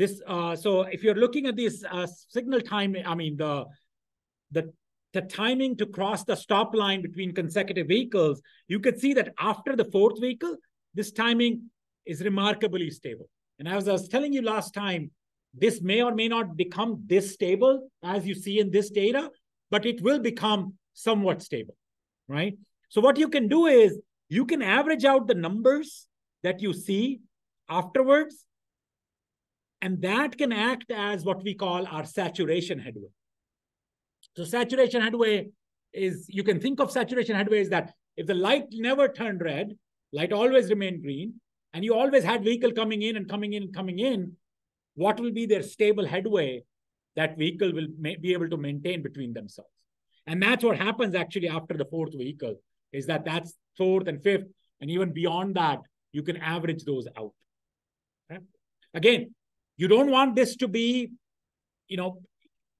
So if you're looking at this signal time, I mean, the timing to cross the stop line between consecutive vehicles, you could see that after the fourth vehicle, this timing is remarkably stable. And as I was telling you last time, this may or may not become this stable as you see in this data, but it will become somewhat stable, right? So what you can do is you can average out the numbers that you see afterwards, and that can act as what we call our saturation headway. So saturation headway is, you can think of saturation headway is that if the light never turned red, light always remained green, and you always had vehicle coming in and coming in and coming in, what will be their stable headway that vehicle will be able to maintain between themselves? And that's what happens actually after the fourth vehicle, is that that's fourth and fifth, and even beyond that, you can average those out. Okay? Again, you don't want this to be,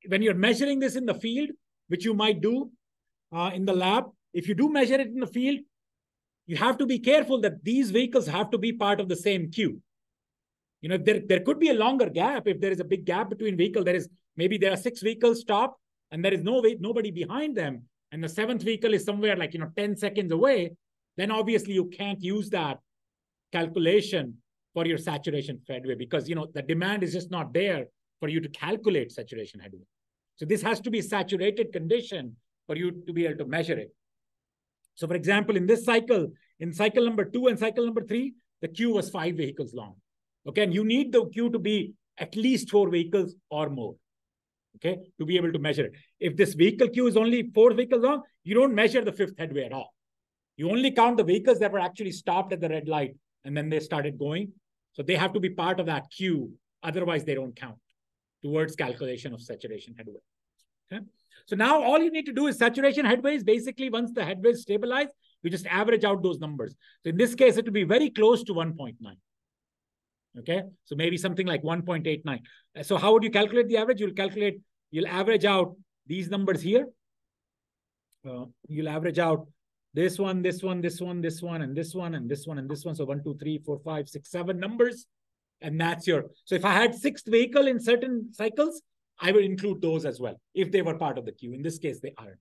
when you're measuring this in the field, which you might do in the lab, if you do measure it in the field, you have to be careful that these vehicles have to be part of the same queue. There could be a longer gap. If there is a big gap between vehicles, maybe there are 6 vehicles stopped and there is nobody behind them, and the 7th vehicle is somewhere like 10 seconds away, then obviously you can't use that calculation for your saturation headway because the demand is just not there for you to calculate saturation headway. So this has to be a saturated condition for you to be able to measure it. So for example, in this cycle, in cycle number 2 and cycle number 3, the queue was 5 vehicles long. Okay, and you need the queue to be at least 4 vehicles or more, okay, to be able to measure it. If this vehicle queue is only 4 vehicles long, you don't measure the 5th headway at all. You only count the vehicles that were actually stopped at the red light and then they started going. So they have to be part of that queue. Otherwise, they don't count towards calculation of saturation headway. Okay. So now all you need to do is saturation headway is basically once the headway is stabilized, you just average out those numbers. So in this case, it will be very close to 1.9. Okay. So maybe something like 1.89. So how would you calculate the average? You'll average out these numbers here. You'll average out this one, this one, this one, this one, and this one, and this one, and this one. So 1, 2, 3, 4, 5, 6, 7 numbers. And that's so if I had 6th vehicle in certain cycles, I will include those as well, if they were part of the queue. In this case, they aren't.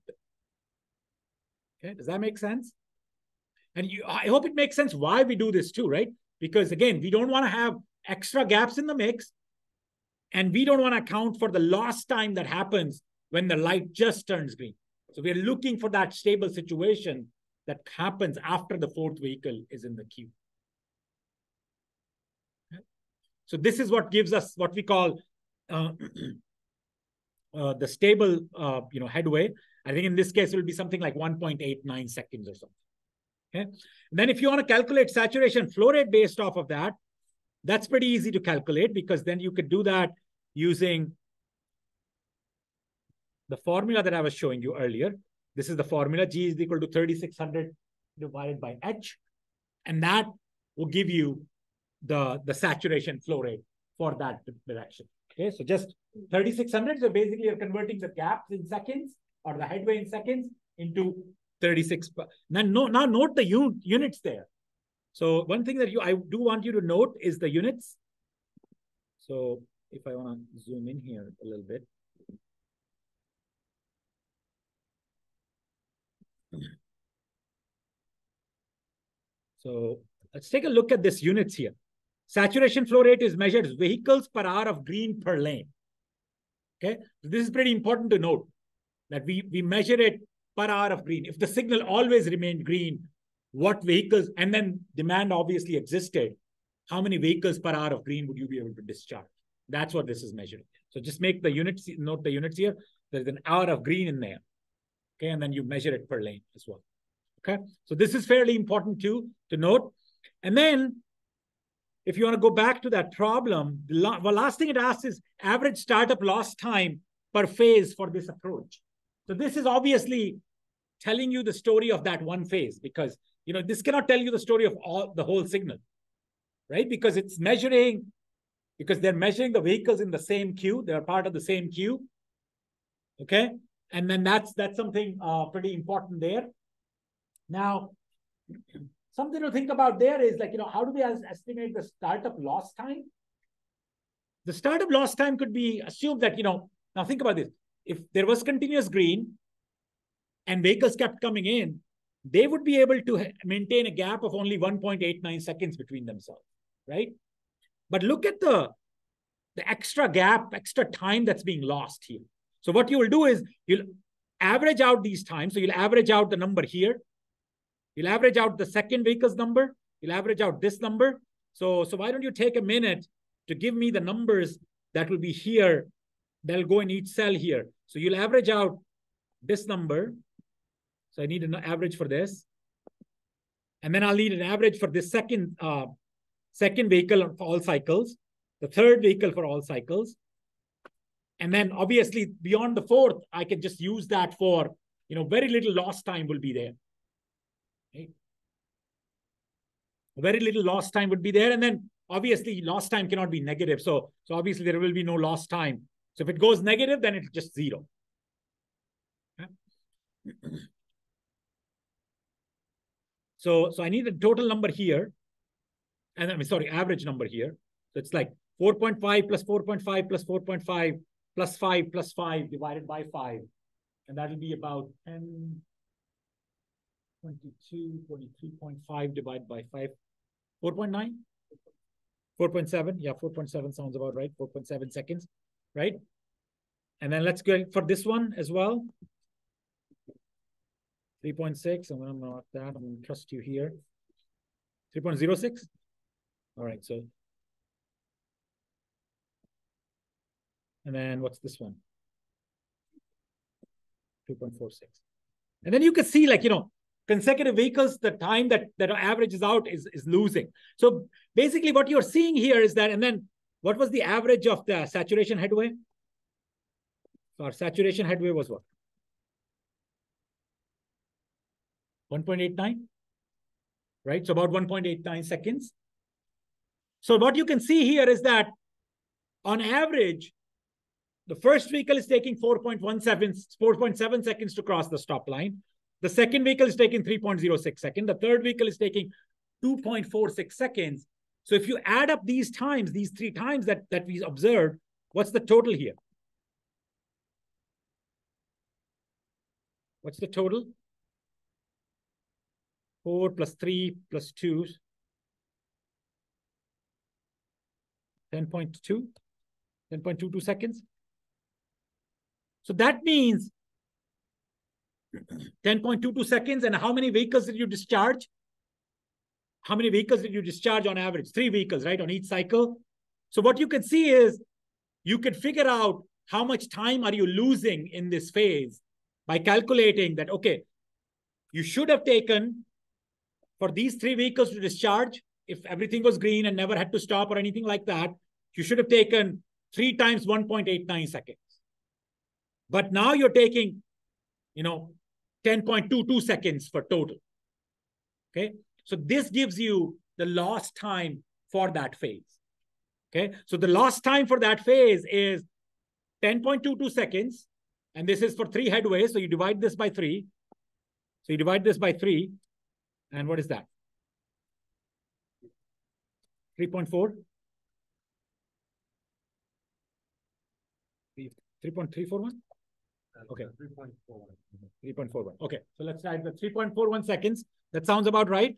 Okay, does that make sense? And I hope it makes sense why we do this too, right? Because again, we don't want to have extra gaps in the mix, and we don't want to account for the lost time that happens when the light just turns green. So we're looking for that stable situation that happens after the 4th vehicle is in the queue. Okay. So this is what gives us what we call the stable headway. I think in this case, it will be something like 1.89 seconds or something. Okay. And then if you want to calculate saturation flow rate based off of that, that's pretty easy to calculate because then you could do that using the formula that I was showing you earlier. This is the formula. G is equal to 3600 divided by H. And that will give you the saturation flow rate for that direction. Okay, so just 3600. So basically, you're converting the gaps in seconds or the headway in seconds into 36. Now note the units there. So one thing that I do want you to note is the units. So if I want to zoom in here a little bit. So let's take a look at this units here. Saturation flow rate is measured as vehicles per hour of green per lane. Okay, so this is pretty important to note that we measure it per hour of green. If the signal always remained green, what vehicles, and then demand obviously existed, how many vehicles per hour of green would you be able to discharge? That's what this is measuring. So just make the units, note the units here. There's an hour of green in there. Okay, and then you measure it per lane as well. Okay, so this is fairly important too to note. And then if you want to go back to that problem, the last thing it asks is average startup loss time per phase for this approach. So this is obviously telling you the story of that one phase because this cannot tell you the story of the whole signal, right? Because it's measuring, because they're measuring the vehicles in the same queue. They're part of the same queue. Okay, and then that's something pretty important there. Now, something to think about there is like, how do we estimate the startup loss time? The startup lost time could be assumed that, now think about this. If there was continuous green and vehicles kept coming in, they would be able to maintain a gap of only 1.89 seconds between themselves, right? But look at the extra gap, extra time that's being lost here. So what you will do is you'll average out these times. So you'll average out the number here. You'll average out the second vehicle's number. You'll average out this number. So why don't you take a minute to give me the numbers that will be here, that'll go in each cell here. So you'll average out this number. So I need an average for this. And then I'll need an average for this second vehicle for all cycles, the third vehicle for all cycles. And then obviously beyond the fourth, I can just use that for, very little lost time will be there. Okay? Very little lost time would be there. And then obviously lost time cannot be negative. So obviously there will be no lost time. So if it goes negative, then it's just zero. Okay? So I need a total number here. And average number here. So it's like 4.5 plus 4.5 plus 4.5 plus 5 plus 5 divided by 5. And that'll be about 10, 22, 23.5 divided by 5. 4.9? 4.7? Yeah, 4.7 sounds about right. 4.7 seconds, right? And then let's go for this one as well. 3.6. I'm going to mark that. I'm going to trust you here. 3.06. All right. So, and then what's this one? 2.46. And then you can see, consecutive vehicles, the time that averages out is losing. So basically what you're seeing here is that, and then what was the average of the saturation headway? So our saturation headway was what? 1.89, right? So about 1.89 seconds. So what you can see here is that on average, the first vehicle is taking 4.7 seconds to cross the stop line. The second vehicle is taking 3.06 seconds. The third vehicle is taking 2.46 seconds. So if you add up these times, these three times that we observed, what's the total here? What's the total? 4 plus 3 plus 2. 10.2, 10.22 seconds. So that means 10.22 seconds. And how many vehicles did you discharge? How many vehicles did you discharge on average? 3 vehicles, right, on each cycle. So what you can see is you can figure out how much time are you losing in this phase by calculating that, okay, you should have taken for these 3 vehicles to discharge, if everything was green and never had to stop or anything like that, you should have taken 3 times 1.89 seconds. But now you're taking, 10.22 seconds for total. Okay. So this gives you the lost time for that phase. Okay. So the lost time for that phase is 10.22 seconds. And this is for 3 headways. So you divide this by 3. So you divide this by 3. And what is that? 3.4? 3.341? Okay. 3.41. Okay. So let's add the 3.41 seconds. That sounds about right.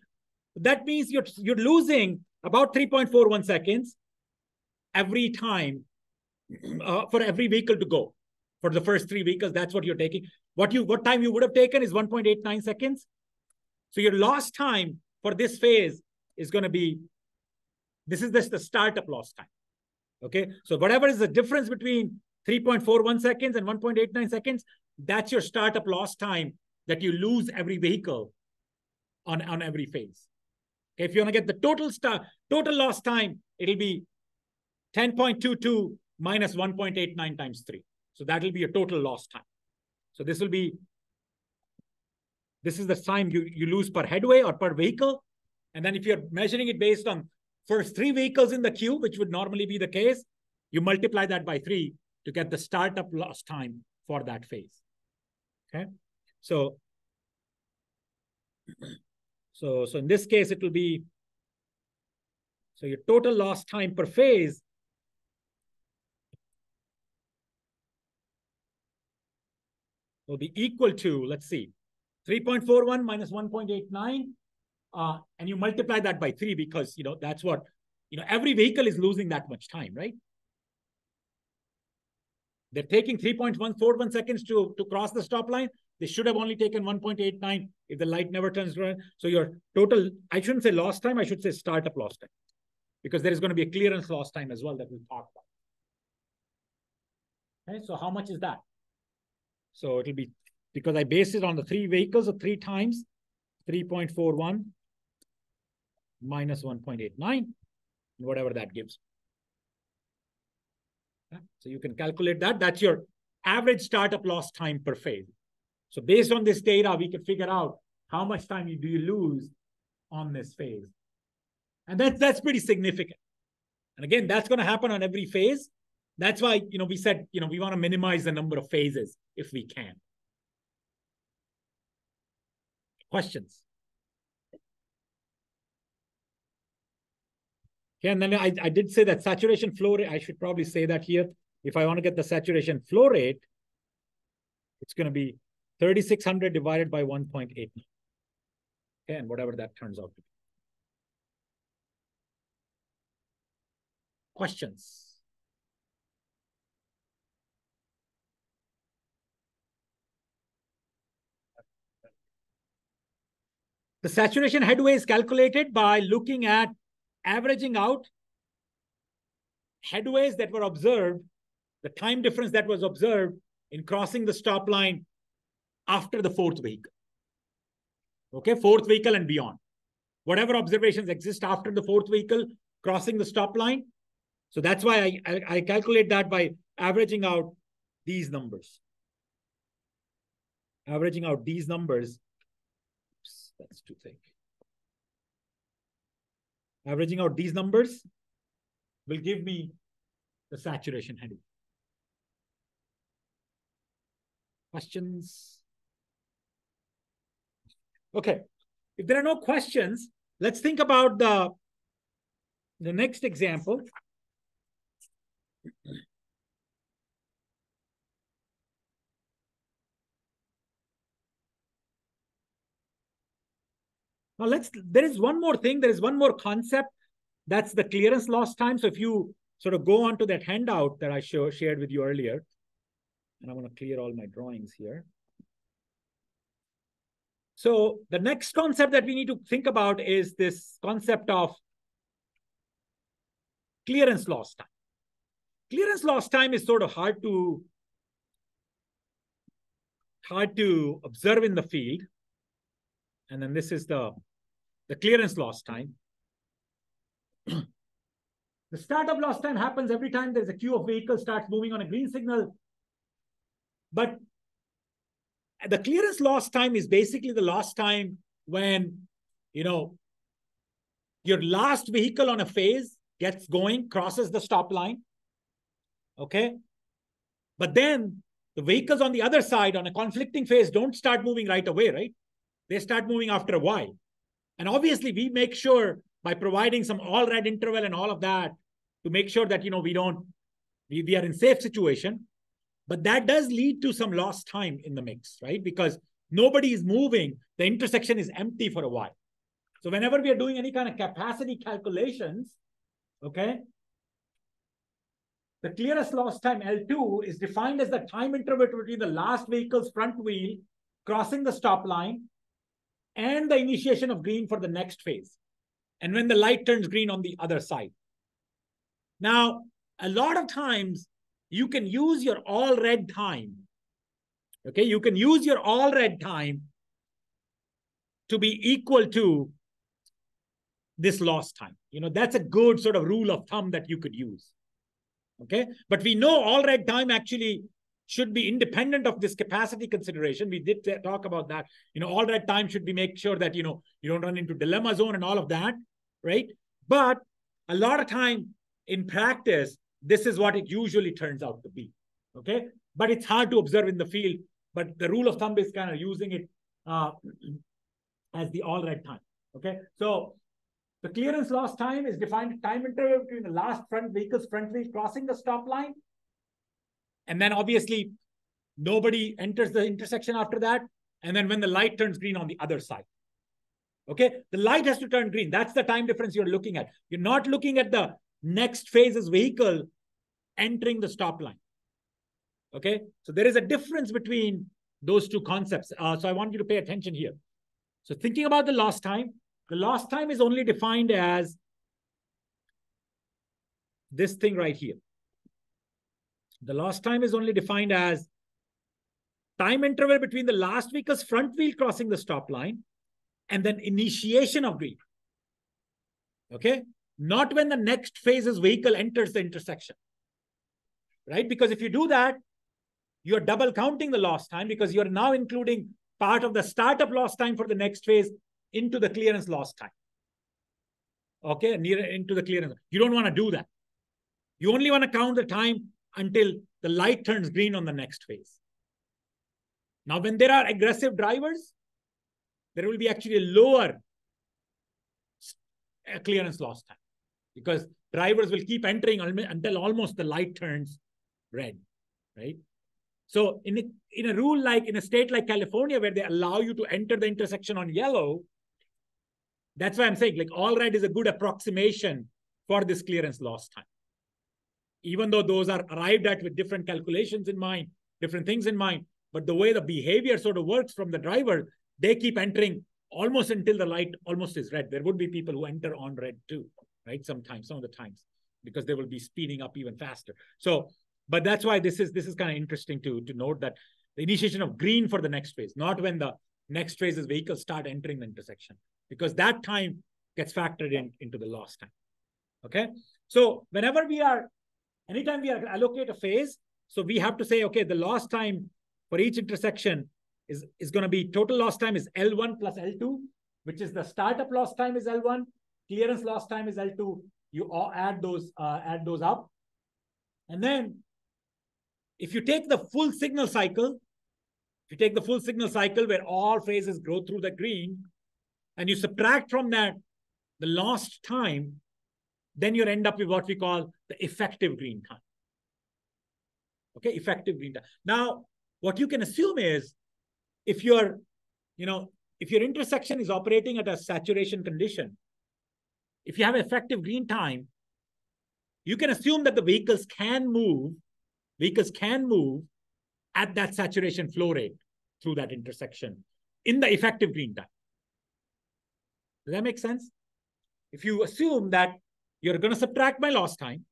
That means you're losing about 3.41 seconds every time for every vehicle to go. For the first 3 vehicles, that's what you're taking. What time you would have taken is 1.89 seconds. So your lost time for this phase is going to be, this is just the startup lost time. Okay. So whatever is the difference between 3.41 seconds and 1.89 seconds, that's your startup lost time that you lose every vehicle on every phase. Okay, if you want to get the total lost time, it'll be 10.22 minus 1.89 times 3. So that will be your total lost time. So this is the time you lose per headway or per vehicle. And then if you're measuring it based on first 3 vehicles in the queue, which would normally be the case, you multiply that by 3 to get the startup lost time for that phase. Okay. So in this case, it will be, so your total lost time per phase will be equal to, let's see, 3.41 minus 1.89. And you multiply that by 3 because, that's what, every vehicle is losing that much time, right? They're taking 3.141 seconds to cross the stop line. They should have only taken 1.89 if the light never turns red. So your total, I shouldn't say lost time, I should say startup lost time, because there is going to be a clearance lost time as well that we'll talk about. Okay, so how much is that? So it'll be, because I based it on the 3 vehicles of 3 times, 3.41 minus 1.89, whatever that gives. So you can calculate that. That's your average startup lost time per phase. So based on this data, we can figure out how much time do you lose on this phase. And that's pretty significant. And again, that's going to happen on every phase. That's why, we said, we want to minimize the number of phases if we can. Questions? Okay, and then I did say that saturation flow rate, I should probably say that here. If I want to get the saturation flow rate, it's going to be 3,600 divided by 1.8. Okay, and whatever that turns out to be. Questions? The saturation headway is calculated by looking at averaging out headways that were observed, the time difference that was observed in crossing the stop line after the 4th vehicle. Okay, 4th vehicle and beyond. Whatever observations exist after the 4th vehicle crossing the stop line. So that's why I calculate that by averaging out these numbers. Averaging out these numbers. Oops, that's too thick. Averaging out these numbers will give me the saturation headway. Questions? Okay. If there are no questions, let's think about the next example. Now there is one more thing. There is one more concept. That's the clearance loss time. So if you sort of go onto that handout that I shared with you earlier, and I'm going to clear all my drawings here. So the next concept that we need to think about is this concept of clearance loss time. Clearance loss time is sort of hard to observe in the field. And then this is the clearance loss time. The startup loss time happens every time there's a queue of vehicles starts moving on a green signal. But the clearance loss time is basically the loss time when, your last vehicle on a phase gets going, crosses the stop line. Okay. But then the vehicles on the other side on a conflicting phase don't start moving right away, right? They start moving after a while. And obviously we make sure by providing some all red interval and all of that to make sure that, we are in safe situation. But that does lead to some lost time in the mix, right? Because nobody is moving. The intersection is empty for a while. So whenever we are doing any kind of capacity calculations, okay, the clearance loss time, L2, is defined as the time interval between the last vehicle's front wheel crossing the stop line and the initiation of green for the next phase. And when the light turns green on the other side. Now, a lot of times, you can use your all red time. Okay, you can use your all red time to be equal to this lost time. That's a good sort of rule of thumb that you could use. Okay, but we know all red time actually should be independent of this capacity consideration. We did talk about that. All red time should be make sure that, you don't run into dilemma zone and all of that, right? But a lot of time in practice, this is what it usually turns out to be, okay? But it's hard to observe in the field, but the rule of thumb is kind of using it as the all red time, okay? So the clearance loss time is defined time interval between the last vehicle's front wheel crossing the stop line. And then obviously Nobody enters the intersection after that. And then when the light turns green on the other side. Okay, the light has to turn green. That's the time difference you're looking at. You're not looking at the next phase's vehicle entering the stop line. Okay, so there is a difference between those two concepts. So I want you to pay attention here. So thinking about the lost time is only defined as this thing right here. The lost time is only defined as time interval between the last vehicle's front wheel crossing the stop line and then initiation of green. Okay, not when the next phase's vehicle enters the intersection, right? Because if you do that, you're double counting the lost time because you're now including part of the startup lost time for the next phase into the clearance lost time. Okay, into the clearance. You don't want to do that. You only want to count the time until the light turns green on the next phase. Now, when there are aggressive drivers, there will be actually a lower clearance loss time because drivers will keep entering until almost the light turns red, right? So in a rule like in a state like California, where they allow you to enter the intersection on yellow, that's why I'm saying like all red is a good approximation for this clearance loss time. Even though those are arrived at with different calculations in mind, different things in mind, but the way the behavior sort of works from the driver, they keep entering almost until the light almost is red. There would be people who enter on red too, right? Sometimes, some of the times, because they will be speeding up even faster. So, but that's why this is kind of interesting to note that the initiation of green for the next phase, not when the next phase's vehicles start entering the intersection, because that time gets factored into the loss time. Okay. So whenever anytime we allocate a phase, so we have to say, okay, the loss time for each intersection is going to be total loss time is L1 plus L2, which is the startup loss time is L1, clearance loss time is L2. You all add those up. And then if you take the full signal cycle, where all phases go through the green, and you subtract from that the lost time, then you end up with what we call the effective green time. Okay, effective green time. Now, what you can assume is if your intersection is operating at a saturation condition, if you have effective green time, you can assume that the vehicles can move at that saturation flow rate through that intersection in the effective green time. Does that make sense? If you assume that you're going to subtract my loss time,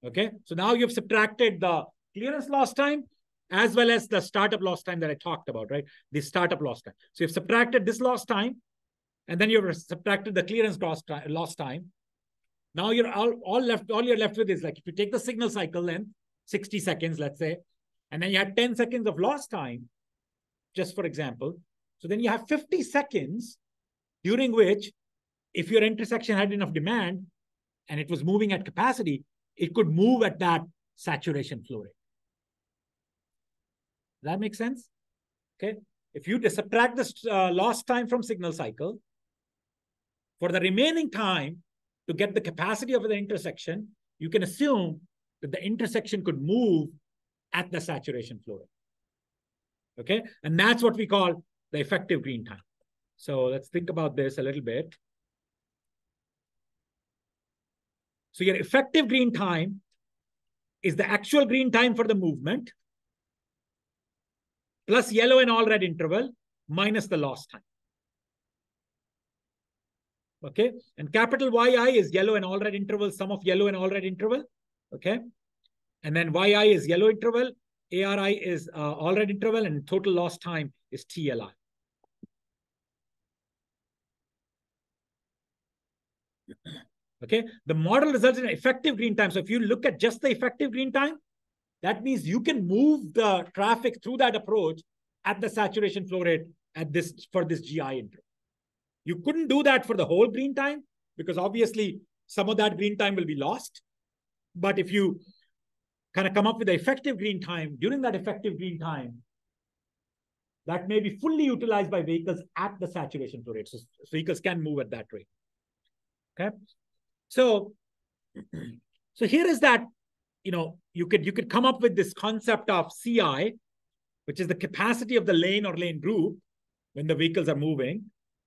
okay? So now you've subtracted the clearance loss time as well as the startup loss time that I talked about, right? The startup loss time. So you've subtracted this loss time, and then you've subtracted the clearance loss time. Now you're all you're left with is like, if you take the signal cycle length, 60 seconds, let's say, and then you had 10 seconds of loss time, just for example. So then you have 50 seconds during which, if your intersection had enough demand and it was moving at capacity, it could move at that saturation flow rate. Does that make sense? Okay. If you subtract this loss time from signal cycle, for the remaining time to get the capacity of the intersection, you can assume that the intersection could move at the saturation flow rate. Okay. And that's what we call the effective green time. So let's think about this a little bit. So your effective green time is the actual green time for the movement plus yellow and all red interval minus the loss time. Okay. And capital YI is yellow and all red interval, sum of yellow and all red interval. Okay. And then YI is yellow interval, ARI is all red interval, and total loss time is TLI. Okay. The model results in effective green time. So if you look at just the effective green time, that means you can move the traffic through that approach at the saturation flow rate for this GI interval. You couldn't do that for the whole green time because obviously some of that green time will be lost. But if you kind of come up with the effective green time, during that effective green time, that may be fully utilized by vehicles at the saturation flow rate. So vehicles can move at that rate. Okay. So here is that, you could come up with this concept of CI, which is the capacity of the lane or lane group when the vehicles are moving,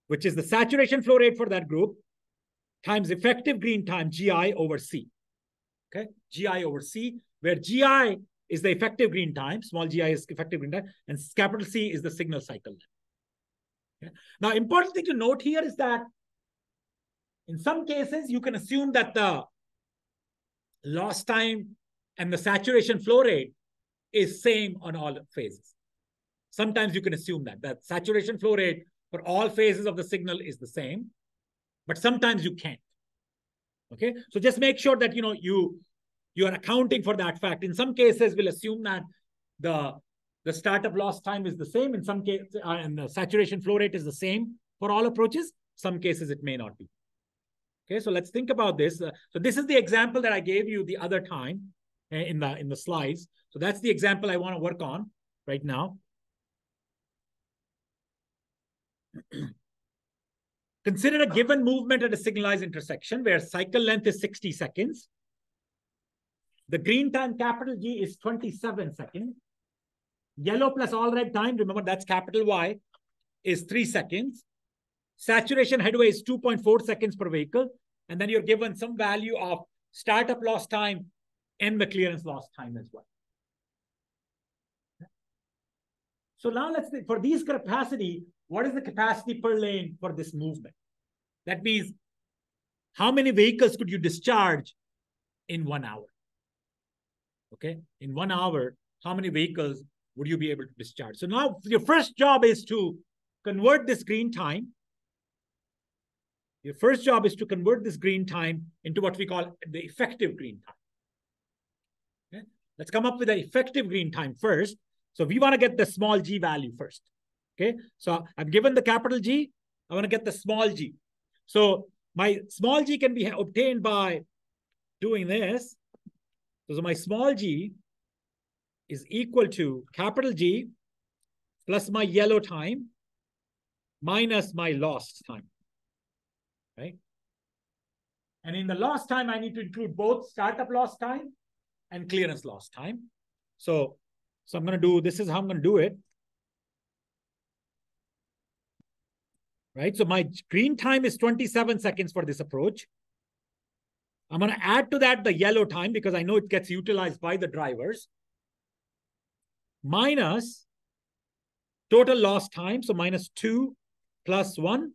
which is the saturation flow rate for that group, times effective green time, GI over C. Okay, GI over C, where GI is the effective green time, small gi is effective green time, and capital C is the signal cycle. Okay? Now, important thing to note here is that in some cases, you can assume that the loss time and the saturation flow rate is same on all phases. Sometimes you can assume that saturation flow rate for all phases of the signal is the same, but sometimes you can't. Okay, so just make sure that you are accounting for that fact. In some cases, we'll assume that the startup loss time is the same. In some cases, and the saturation flow rate is the same for all approaches. Some cases it may not be. Okay, so let's think about this. So this is the example that I gave you the other time in the slides. So that's the example I want to work on right now. Consider a given movement at a signalized intersection where cycle length is 60 seconds. The green time, capital G, is 27 seconds. Yellow plus all red time, remember that's capital Y, is 3 seconds. Saturation headway is 2.4 seconds per vehicle. And then you're given some value of startup loss time and the clearance loss time as well. So now let's think, for these capacity, what is the capacity per lane for this movement? That means how many vehicles could you discharge in 1 hour? Okay, in 1 hour, how many vehicles would you be able to discharge? So now your first job is to convert this green time. Your first job is to convert this green time into what we call the effective green time. Okay? Let's come up with the effective green time first. So we want to get the small g value first. Okay, so I'm given the capital G. I want to get the small g. So my small g can be obtained by doing this. So my small g is equal to capital G plus my yellow time minus my lost time, right? And in the lost time, I need to include both startup lost time and clearance lost time. So I'm going to do, this is how I'm going to do it. Right? So my green time is 27 seconds for this approach. I'm going to add to that the yellow time because I know it gets utilized by the drivers. Minus total lost time. So minus 2 plus 1.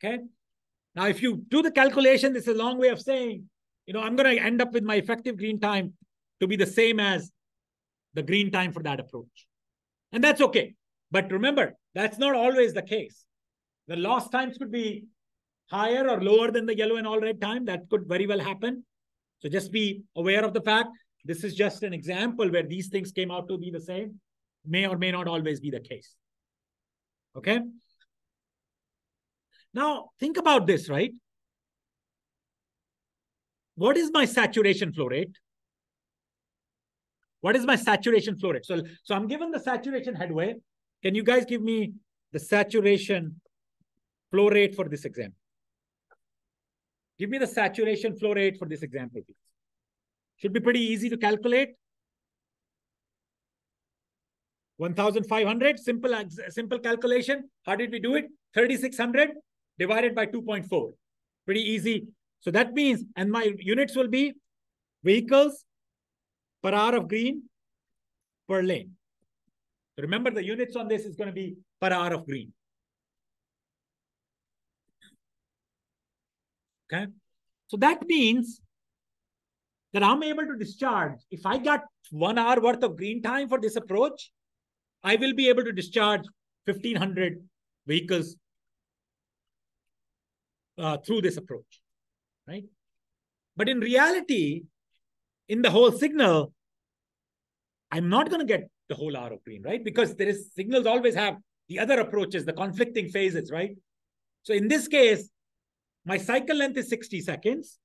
Okay. Now, if you do the calculation, this is a long way of saying, I'm going to end up with my effective green time to be the same as the green time for that approach. And that's okay. But remember, that's not always the case. The lost times could be higher or lower than the yellow and all red time. That could very well happen. So just be aware of the fact this is just an example where these things came out to be the same. May or may not always be the case. Okay? Now, think about this, right? What is my saturation flow rate? What is my saturation flow rate? So I'm given the saturation headway. Can you guys give me the saturation flow rate for this example? Give me the saturation flow rate for this example, please. Should be pretty easy to calculate. 1,500, simple calculation. How did we do it? 3,600 divided by 2.4. Pretty easy. So that means, and my units will be vehicles per hour of green per lane. So remember, the units on this is going to be per hour of green. Okay. So that means that I'm able to discharge. If I got 1 hour worth of green time for this approach, I will be able to discharge 1,500 vehicles through this approach, right? But in reality, in the whole signal, I'm not going to get the whole hour of green, right? Because signals always have the other approaches, the conflicting phases, right? So in this case, my cycle length is 60 seconds.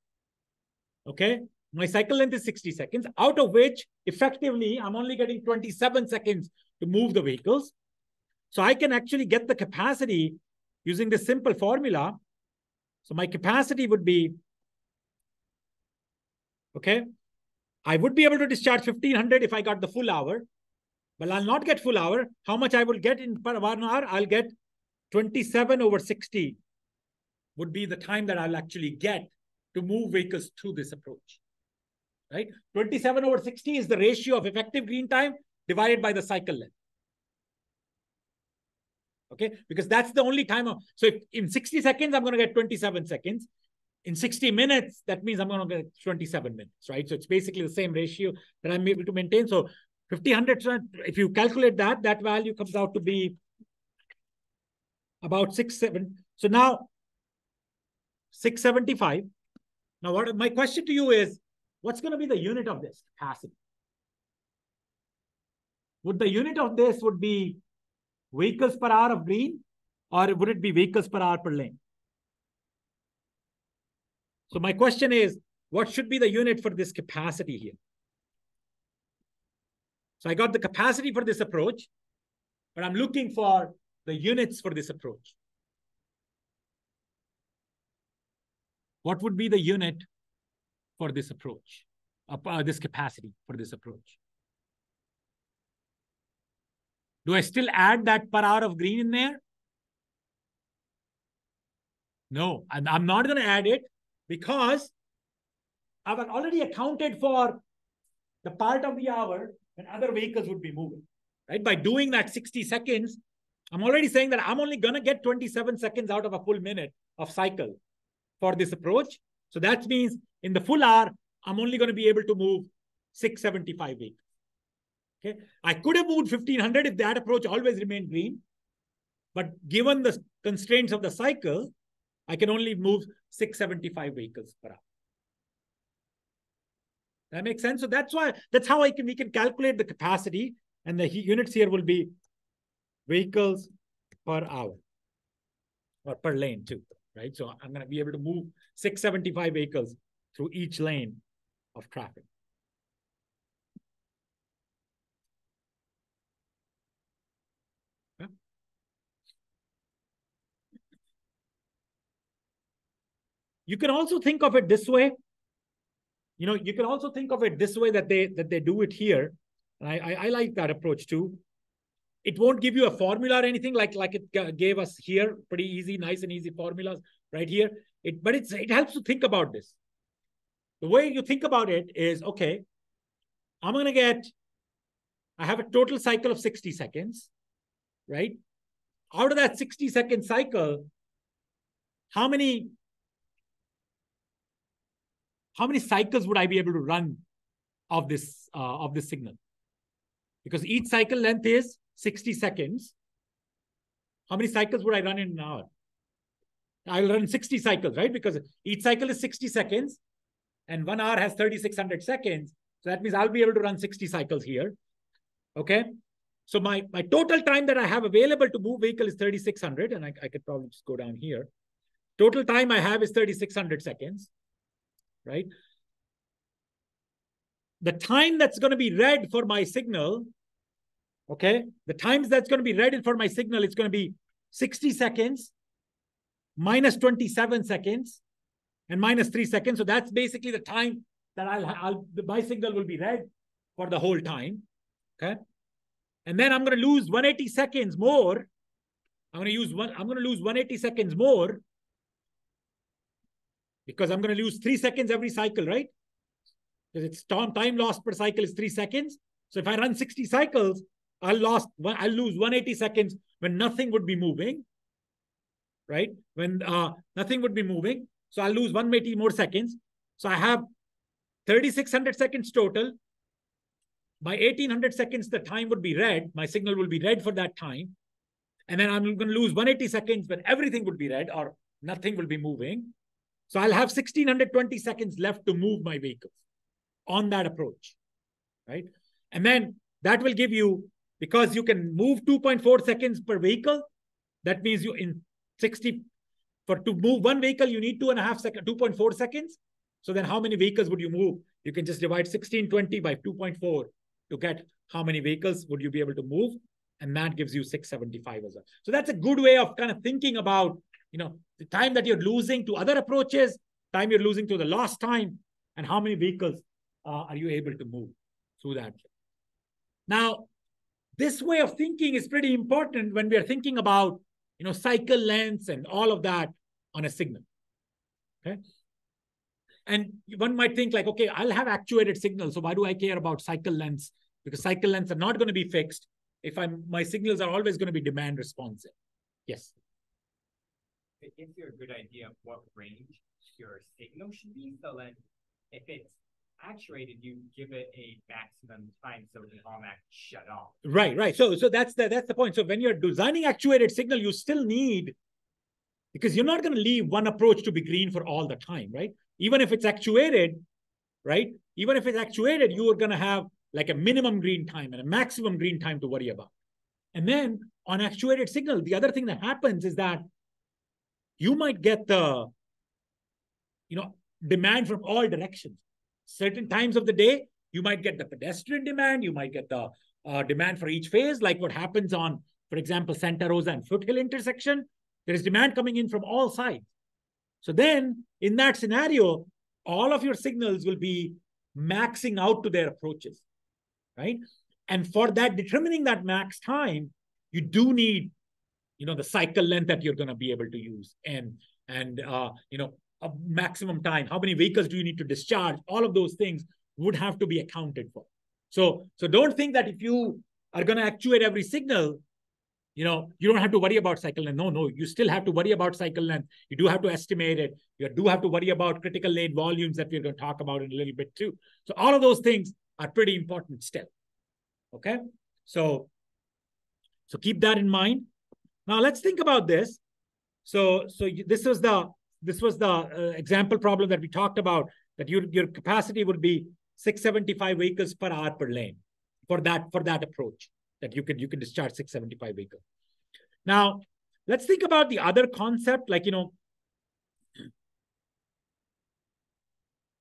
Okay. My cycle length is 60 seconds, out of which effectively I'm only getting 27 seconds to move the vehicles. So I can actually get the capacity using this simple formula. So my capacity would be, okay, I would be able to discharge 1500 if I got the full hour, but I'll not get full hour. How much I will get in per 1 hour? I'll get 27 over 60 would be the time that I'll actually get to move vehicles through this approach, right? 27 over 60 is the ratio of effective green time divided by the cycle length. Okay, because that's the only time. So if in 60 seconds, I'm going to get 27 seconds. In 60 minutes, that means I'm going to get 27 minutes, right? So it's basically the same ratio that I'm able to maintain. So 50/100, if you calculate that, that value comes out to be about 6.7. So now 675. Now, what my question to you is, what's going to be the unit of this capacity? Would the unit of this would be vehicles per hour of green, or would it be vehicles per hour per lane? So my question is, what should be the unit for this capacity here? So I got the capacity for this approach, but I'm looking for the units for this approach. What would be the unit for this approach, this capacity for this approach? Do I still add that per hour of green in there? No, I'm not going to add it because I've already accounted for the part of the hour when other vehicles would be moving, right? By doing that 60 seconds, I'm already saying that I'm only going to get 27 seconds out of a full minute of cycle for this approach. So that means in the full hour, I'm only going to be able to move 675 vehicles. Okay, I could have moved 1500 if that approach always remained green. But given the constraints of the cycle, I can only move 675 vehicles per hour. That makes sense? So that's how we can calculate the capacity, and the units here will be vehicles per hour or per lane too, right? So I'm going to be able to move 675 vehicles through each lane of traffic. You can also think of it this way. You can also think of it this way that they do it here. And I like that approach too. It won't give you a formula or anything like it gave us here. Pretty easy, nice and easy formulas right here. But it helps to think about this. The way you think about it is, okay, I have a total cycle of 60 seconds, right? Out of that 60-second cycle, how many cycles would I be able to run of this signal? Because each cycle length is 60 seconds. How many cycles would I run in an hour? I'll run 60 cycles, right? Because each cycle is 60 seconds and 1 hour has 3,600 seconds. So that means I'll be able to run 60 cycles here. Okay. So my total time that I have available to move vehicle is 3,600. And I could probably just go down here. Total time I have is 3,600 seconds. Right? The time that's going to be read for my signal, okay, the times that's going to be read for my signal, it's going to be 60 seconds minus 27 seconds and minus 3 seconds. So that's basically the time that my signal will be read for the whole time. Okay. And then I'm going to lose 180 seconds more. I'm going to lose 180 seconds more because I'm going to lose 3 seconds every cycle, right? Because it's time lost per cycle is 3 seconds. So if I run 60 cycles, I'll lose 180 seconds when nothing would be moving, right? When nothing would be moving. So I'll lose 180 more seconds. So I have 3,600 seconds total. By 1,800 seconds, the time would be read. My signal will be read for that time. And then I'm going to lose 180 seconds when everything would be read or nothing will be moving. So I'll have 1,620 seconds left to move my vehicles on that approach, right? And then that will give you, because you can move 2.4 seconds per vehicle, that means to move one vehicle, you need 2.4 seconds. So then how many vehicles would you move? You can just divide 1,620 by 2.4 to get how many vehicles would you be able to move. And that gives you 675 as well. So that's a good way of kind of thinking about, the time that you're losing to other approaches, time you're losing to the lost time, and how many vehicles are you able to move through that. Now, this way of thinking is pretty important when we are thinking about, cycle lengths and all of that on a signal. Okay. And one might think like, okay, I'll have actuated signals, so why do I care about cycle lengths? Because cycle lengths are not going to be fixed if my signals are always going to be demand responsive. Yes. It gives you a good idea of what range your signal should be. So then if it's actuated, you give it a maximum time so it can automatically shut off. Right. So that's the point. So when you're designing actuated signal, you still need, because you're not going to leave one approach to be green for all the time, right? Even if it's actuated, right? Even if it's actuated, you are going to have like a minimum green time and a maximum green time to worry about. And then on actuated signal, the other thing that happens is that you might get the, demand from all directions. Certain times of the day, you might get the pedestrian demand, you might get the demand for each phase, like what happens on, for example, Santa Rosa and Foothill intersection. There is demand coming in from all sides. So then, in that scenario, all of your signals will be maxing out to their approaches, right? And for that, determining that max time, you do need, the cycle length that you're going to be able to use, and a maximum time. How many vehicles do you need to discharge? All of those things would have to be accounted for. So don't think that if you are going to actuate every signal, you don't have to worry about cycle length. No, you still have to worry about cycle length. You do have to estimate it. You do have to worry about critical lane volumes that we're going to talk about in a little bit too. So all of those things are pretty important still. Okay, so keep that in mind. Now let's think about this. So this was the example problem that we talked about, that your capacity would be 675 vehicles per hour per lane for that approach, that you could discharge 675 vehicles. Now, let's think about the other concept, like,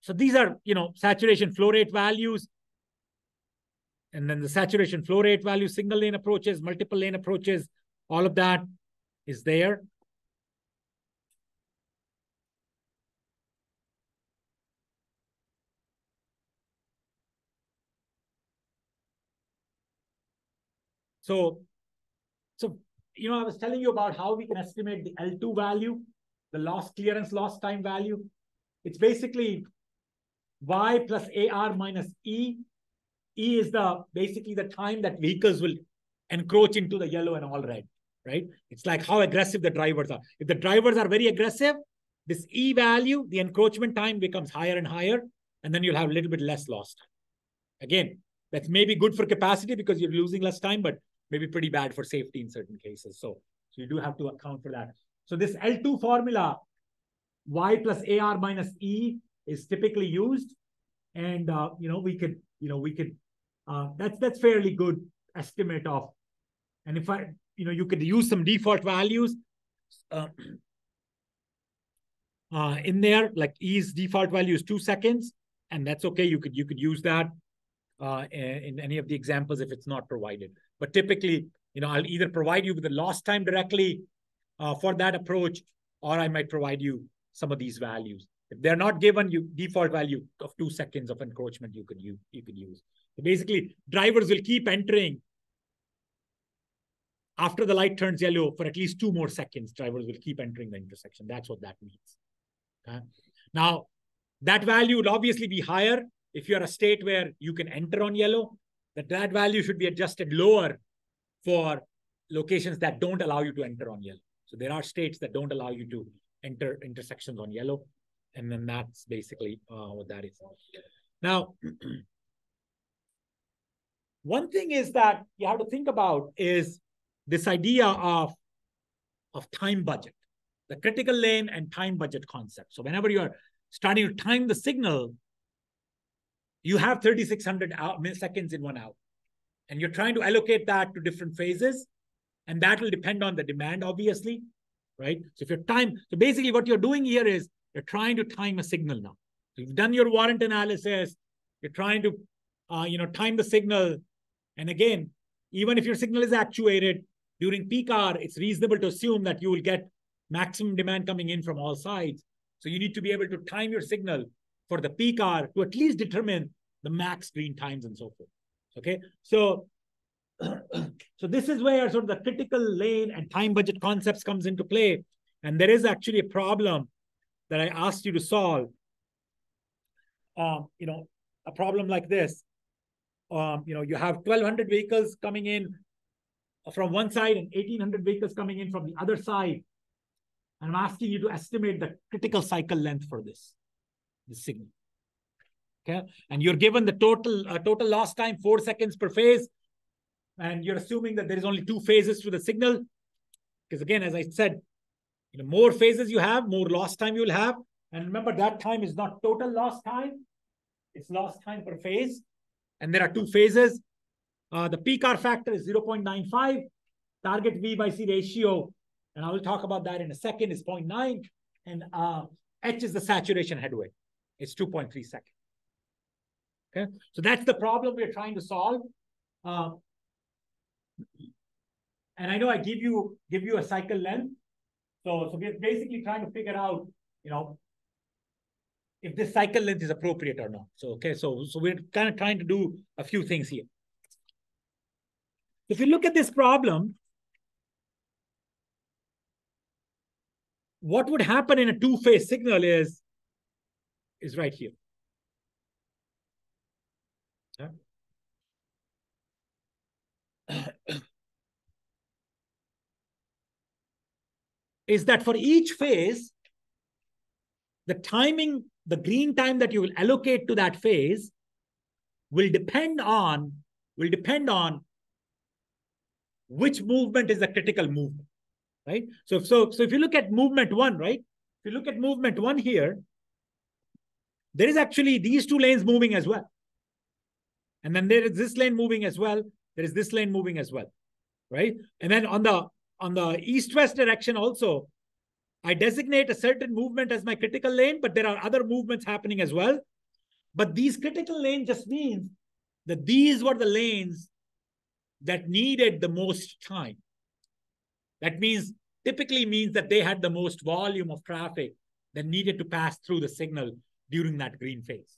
so these are, saturation flow rate values. And then the saturation flow rate value, single lane approaches, multiple lane approaches, all of that is there. So, I was telling you about how we can estimate the L2 value, the loss clearance, loss time value. It's basically Y plus AR minus E. E is basically the time that vehicles will encroach into the yellow and all red, right? It's like how aggressive the drivers are. If the drivers are very aggressive, this E value, the encroachment time, becomes higher and higher, and then you'll have a little bit less loss time. Again, that's maybe good for capacity because you're losing less time, but maybe pretty bad for safety in certain cases. So you do have to account for that. So this L2 formula, Y plus AR minus E, is typically used. And, we could, that's fairly good estimate of, and if you could use some default values in there, like E's default value is 2 seconds, and that's okay. You could use that in any of the examples if it's not provided. But typically, I'll either provide you with the loss time directly for that approach, or I might provide you some of these values. If they're not given, you default value of 2 seconds of encroachment you could use. So basically, drivers will keep entering after the light turns yellow for at least 2 more seconds. Drivers will keep entering the intersection. That's what that means. Okay? Now, that value would obviously be higher if you're a state where you can enter on yellow. That value should be adjusted lower for locations that don't allow you to enter on yellow. So there are states that don't allow you to enter intersections on yellow. And then that's basically what that is. Now, one thing is that you have to think about is this idea of time budget, the critical lane and time budget concept. So whenever you're starting to time the signal, you have 3,600 milliseconds in 1 hour. And you're trying to allocate that to different phases. And that will depend on the demand, obviously, right? So if so basically what you're doing here is you're trying to time a signal now. So you've done your warrant analysis. You're trying to, time the signal. And again, even if your signal is actuated during peak hour, it's reasonable to assume that you will get maximum demand coming in from all sides. So you need to be able to time your signal for the peak hour to at least determine the max green times and so forth. Okay, so so this is where sort of the critical lane and time budget concepts comes into play. And there is actually a problem that I asked you to solve. A problem like this. You have 1,200 vehicles coming in from one side and 1,800 vehicles coming in from the other side. And I'm asking you to estimate the critical cycle length for this signal. Okay, and you're given the total lost time 4 seconds per phase, and you're assuming that there is only 2 phases to the signal, because again, as I said, more phases you have, more lost time you'll have. And remember, that time is not total lost time; it's lost time per phase. And there are 2 phases. The peak hour factor is 0.95. Target V by C ratio, and I will talk about that in a second, is 0.9. And H is the saturation headway. It's 2.3 seconds. Okay, so that's the problem we're trying to solve. And I know I give you a cycle length. So we're basically trying to figure out, if this cycle length is appropriate or not. So, okay, so we're kind of trying to do a few things here. If you look at this problem, what would happen in a 2-phase signal is right here. Is that for each phase, the timing, the green time that you will allocate to that phase will depend on which movement is the critical movement, right? So if you look at movement 1, right? If you look at movement 1 here, there is actually these 2 lanes moving as well. And then there is this lane moving as well. There is this lane moving as well, right? And then on the east-west direction also, I designate a certain movement as my critical lane, but there are other movements happening as well. But these critical lanes just means that these were the lanes that needed the most time. That typically means that they had the most volume of traffic that needed to pass through the signal during that green phase.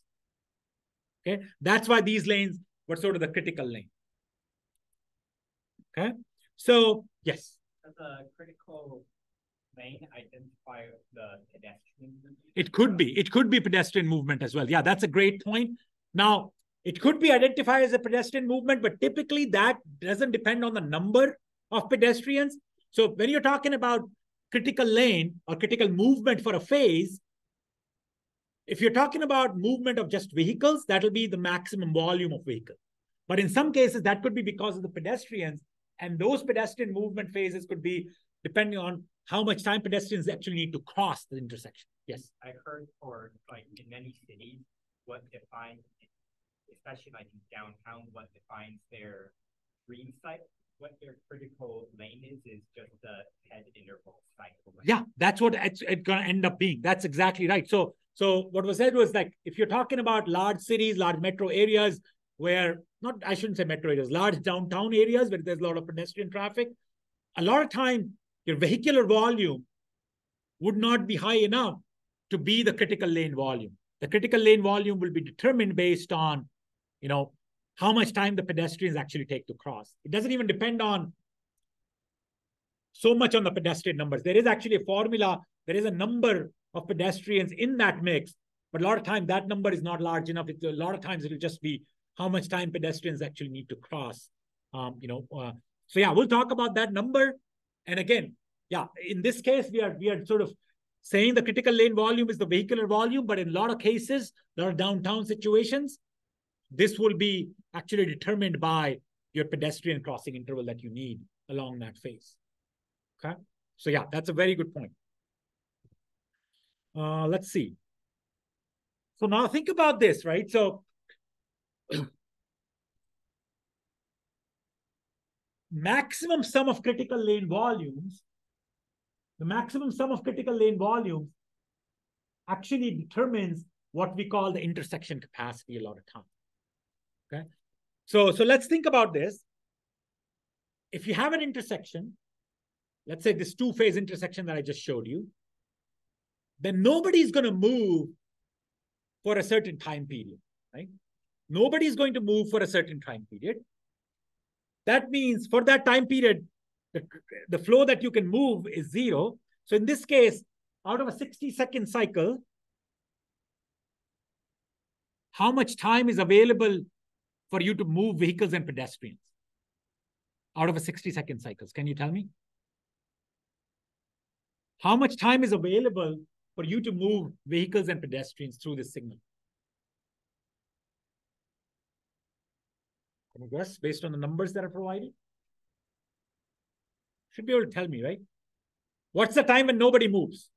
Okay, that's why these lanes were sort of the critical lane. Okay, so yes. Does a critical lane identify the pedestrian movement? It could be pedestrian movement as well. Yeah, that's a great point. Now, it could be identified as a pedestrian movement, but typically that doesn't depend on the number of pedestrians. So when you're talking about critical lane or critical movement for a phase, if you're talking about movement of just vehicles, that'll be the maximum volume of vehicles. But in some cases, that could be because of the pedestrians, and those pedestrian movement phases could be depending on how much time pedestrians actually need to cross the intersection. Yes. I heard for like in many cities, what defines, especially like in downtown, what defines their green site, what their critical lane is just the head interval cycle. Yeah, that's what it's going to end up being. That's exactly right. So what was said was like, if you're talking about large cities, large metro areas where, I shouldn't say metro areas, large downtown areas where there's a lot of pedestrian traffic, a lot of time your vehicular volume would not be high enough to be the critical lane volume. The critical lane volume will be determined based on, how much time the pedestrians actually take to cross. It doesn't even depend on so much on the pedestrian numbers. There is actually a formula. There is a number of pedestrians in that mix, but a lot of times that number is not large enough. A lot of times it'll just be how much time pedestrians actually need to cross. So yeah, we'll talk about that number. And again, yeah, in this case, we are sort of saying the critical lane volume is the vehicular volume, but in a lot of cases, a lot of downtown situations, this will be actually determined by your pedestrian crossing interval that you need along that phase. Okay, so yeah, that's a very good point. Let's see. So now think about this, right? So maximum sum of critical lane volumes, the maximum sum of critical lane volumes actually determines what we call the intersection capacity a lot of times. Okay, so let's think about this. If you have an intersection, let's say this 2-phase intersection that I just showed you, then nobody's going to move for a certain time period, right? Nobody is going to move for a certain time period. That means for that time period, the flow that you can move is 0. So in this case, out of a 60-second cycle, how much time is available for you to move vehicles and pedestrians out of a 60-second cycles? Can you tell me? How much time is available for you to move vehicles and pedestrians through this signal? Can you guess based on the numbers that are provided? Should be able to tell me, right? What's the time when nobody moves?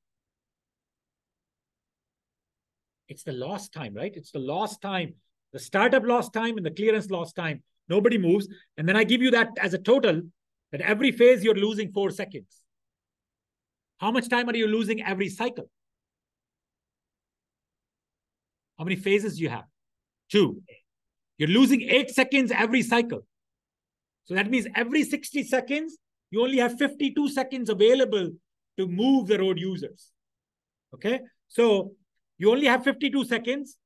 It's the lost time, right? It's the lost time, the startup lost time and the clearance lost time. Nobody moves. And then I give you that as a total, that every phase you're losing 4 seconds. How much time are you losing every cycle? How many phases do you have? 2. You're losing 8 seconds every cycle. So that means every 60 seconds, you only have 52 seconds available to move the road users. Okay? So you only have 52 seconds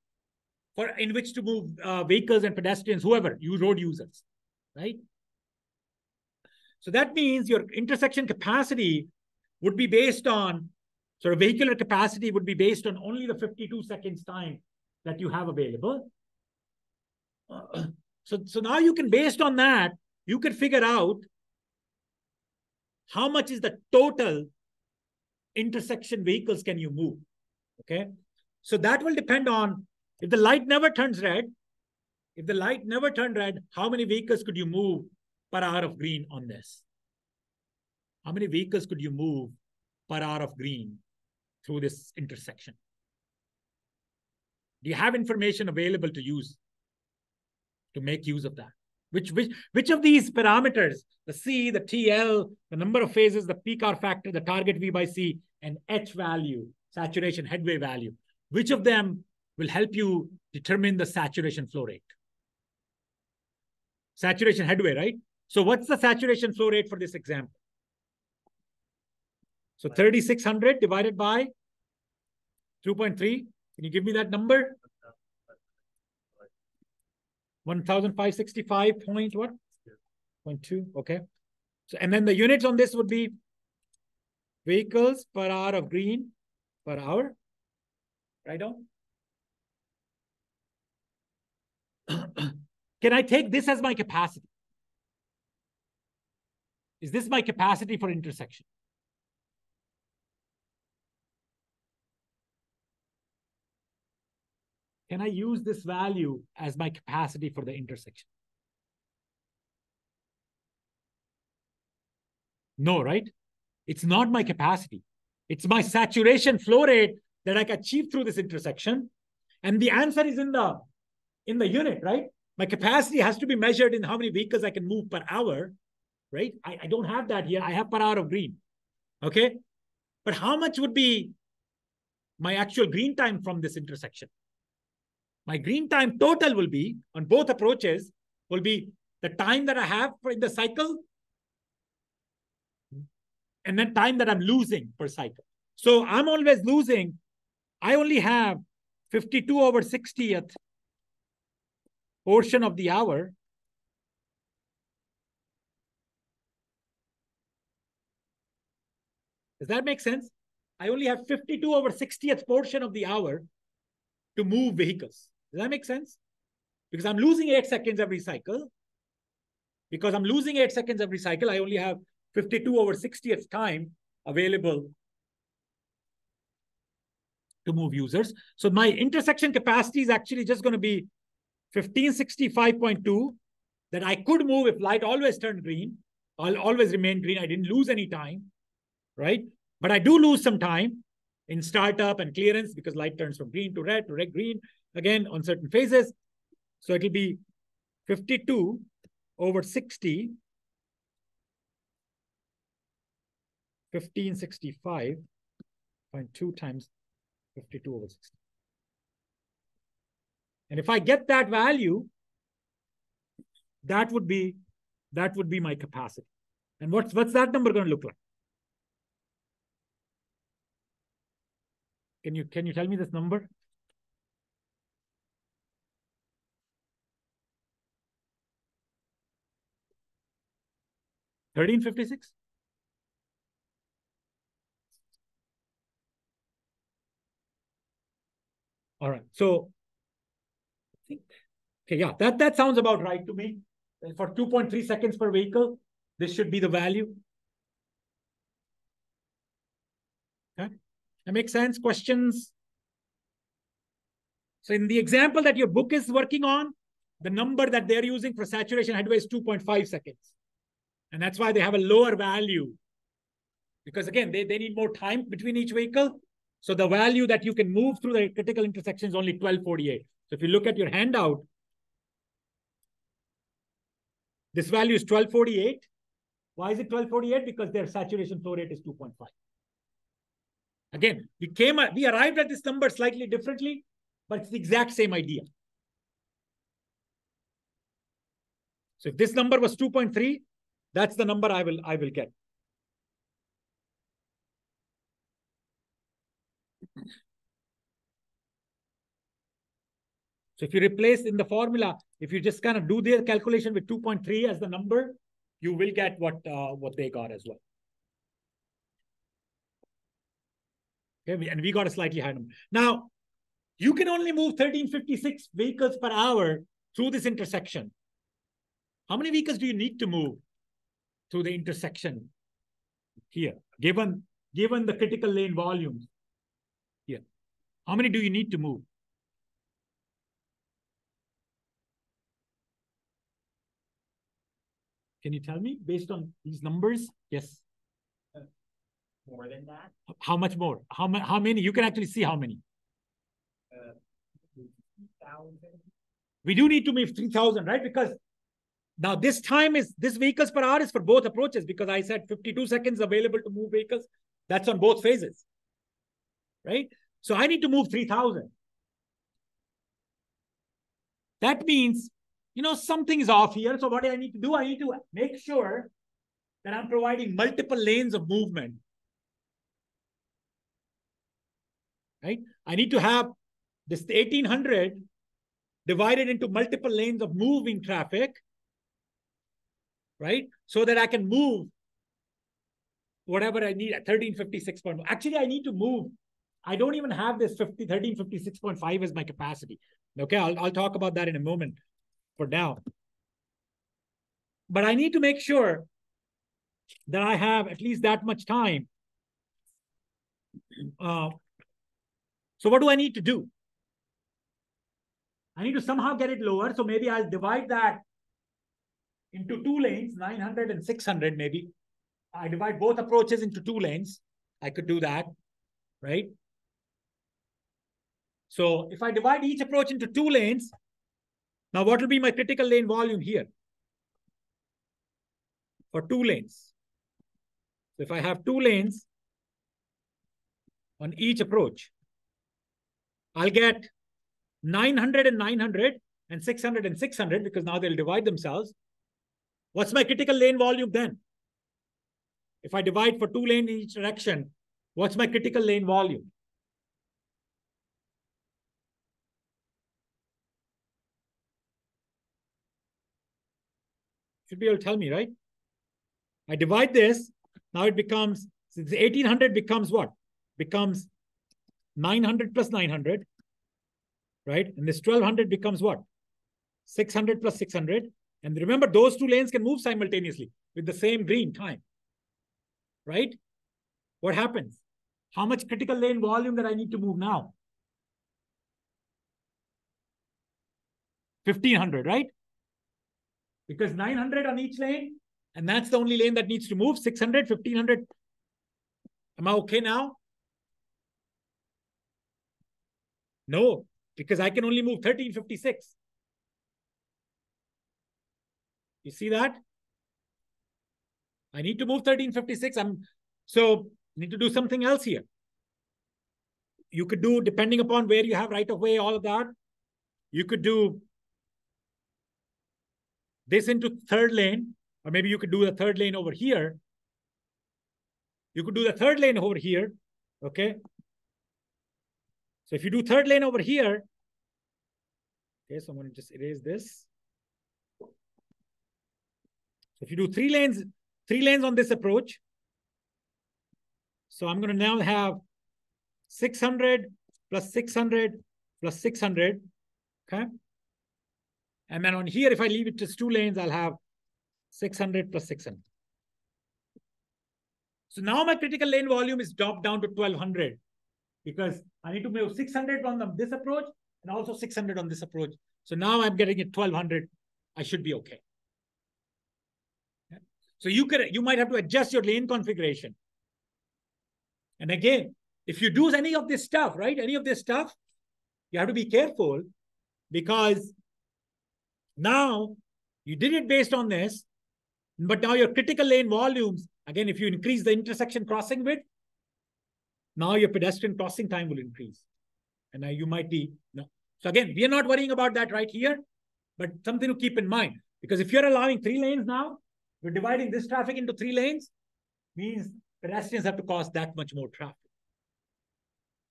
in which to move vehicles and pedestrians, whoever, you road users, right? So that means your intersection capacity would be based on, sort of vehicular capacity would be based on only the 52 seconds time that you have available. So now you can, based on that, you can figure out how much is the total intersection vehicles can you move, okay? So that will depend on, if the light never turns red, how many vehicles could you move per hour of green on this? How many vehicles could you move per hour of green through this intersection? Do you have information available to use, to make use of that? Which of these parameters, the C, the TL, the number of phases, the peak hour factor, the target V by C, and H value, saturation headway value, which of them will help you determine the saturation flow rate? Saturation headway, right? So what's the saturation flow rate for this example? So 3,600 divided by 2.3. Can you give me that number? 1,565 point what? 0.2. Okay. So, and then the units on this would be vehicles per hour of green per hour. Right on. Can I take this as my capacity? Is this my capacity for intersection? Can I use this value as my capacity for the intersection? No, right? It's not my capacity. It's my saturation flow rate that I can achieve through this intersection. And the answer is in the unit, right? My capacity has to be measured in how many vehicles I can move per hour, right? I don't have that here. I have per hour of green, okay? But how much would be my actual green time from this intersection? My green time total will be, on both approaches, will be the time that I have in the cycle and then time that I'm losing per cycle. So I'm always losing. I only have 52 over 60th portion of the hour. Does that make sense? I only have 52 over 60th portion of the hour to move vehicles. Does that make sense? Because I'm losing 8 seconds every cycle. Because I'm losing 8 seconds every cycle, I only have 52 over 60th time available to move users. So my intersection capacity is actually just going to be 1565.2 that I could move if light always turned green. I'll always remain green. I didn't lose any time, right? But I do lose some time in startup and clearance because light turns from green to red, green, again, on certain phases. So it'll be 52 over 60, 1565.2 times 52 over 60. And if I get that value, that would be my capacity. And what's that number going to look like? Can you tell me this number? 1356? All right. So, okay, yeah, that sounds about right to me. For 2.3 seconds per vehicle, this should be the value. Okay, that makes sense. Questions? So in the example that your book is working on, the number that they're using for saturation headway is 2.5 seconds. And that's why they have a lower value. Because again, they need more time between each vehicle. So the value that you can move through the critical intersection is only 1248. So if you look at your handout, this value is 1248. Why is it 1248? Because their saturation flow rate is 2.5. Again, we arrived at this number slightly differently, but it's the exact same idea. So if this number was 2.3, that's the number I will get. So if you replace in the formula, if you just kind of do the calculation with 2.3 as the number, you will get what they got as well. Okay, and we got a slightly higher number. Now, you can only move 1356 vehicles per hour through this intersection. How many vehicles do you need to move through the intersection here, given the critical lane volumes here? How many do you need to move? Can you tell me based on these numbers? Yes. More than that? How much more? How many? You can actually see how many. 3,000. We do need to move 3,000, right? Because now this vehicles per hour is for both approaches, because I said 52 seconds available to move vehicles. That's on both phases, right? So I need to move 3,000. That means, something is off here. So what do I need to do? I need to make sure that I'm providing multiple lanes of movement, right? I need to have this 1,800 divided into multiple lanes of moving traffic, right? So that I can move whatever I need at 1356.1. Actually, I need to move. I don't even have this 1356.5 as my capacity. Okay, I'll talk about that in a moment for now. But I need to make sure that I have at least that much time. So what do I need to do? I need to somehow get it lower. So maybe I'll divide that into two lanes, 900 and 600 maybe. I divide both approaches into two lanes. I could do that, right? So if I divide each approach into two lanes, now what will be my critical lane volume here? For two lanes. So if I have two lanes on each approach, I'll get 900 and 900 and 600 and 600, because now they'll divide themselves. What's my critical lane volume then? If I divide for two lanes in each direction, what's my critical lane volume? Should be able to tell me, right? I divide this. Now it becomes, since 1,800 becomes what? Becomes 900 plus 900, right? And this 1,200 becomes what? 600 plus 600. And remember, those two lanes can move simultaneously with the same green time, right? What happens? How much critical lane volume that I need to move now? 1,500, right? Because 900 on each lane, and that's the only lane that needs to move. 600, 1,500. Am I okay now? No, because I can only move 1356. You see that? I need to move 1356. So need to do something else here. You could do, depending upon where you have right of way, all of that, you could do this into third lane, or maybe you could do the third lane over here. You could do the third lane over here, okay? So if you do third lane over here, okay, so I'm going to just erase this. So if you do three lanes 3 lanes on this approach. So I'm going to now have 600 plus 600 plus 600. Okay. And then on here, if I leave it just 2 lanes, I'll have 600 plus 600. So now my critical lane volume is dropped down to 1200 because I need to move 600 on this approach and also 600 on this approach. So now I'm getting it 1200. I should be okay. So you might have to adjust your lane configuration. And again, if you do any of this stuff, right, any of this stuff, you have to be careful because now you did it based on this, but now your critical lane volumes, again, if you increase the intersection crossing width, now your pedestrian crossing time will increase. And now you might be, no. So again, we are not worrying about that right here, but something to keep in mind. Because if you're allowing 3 lanes now, you're dividing this traffic into 3 lanes, means pedestrians have to cause that much more traffic.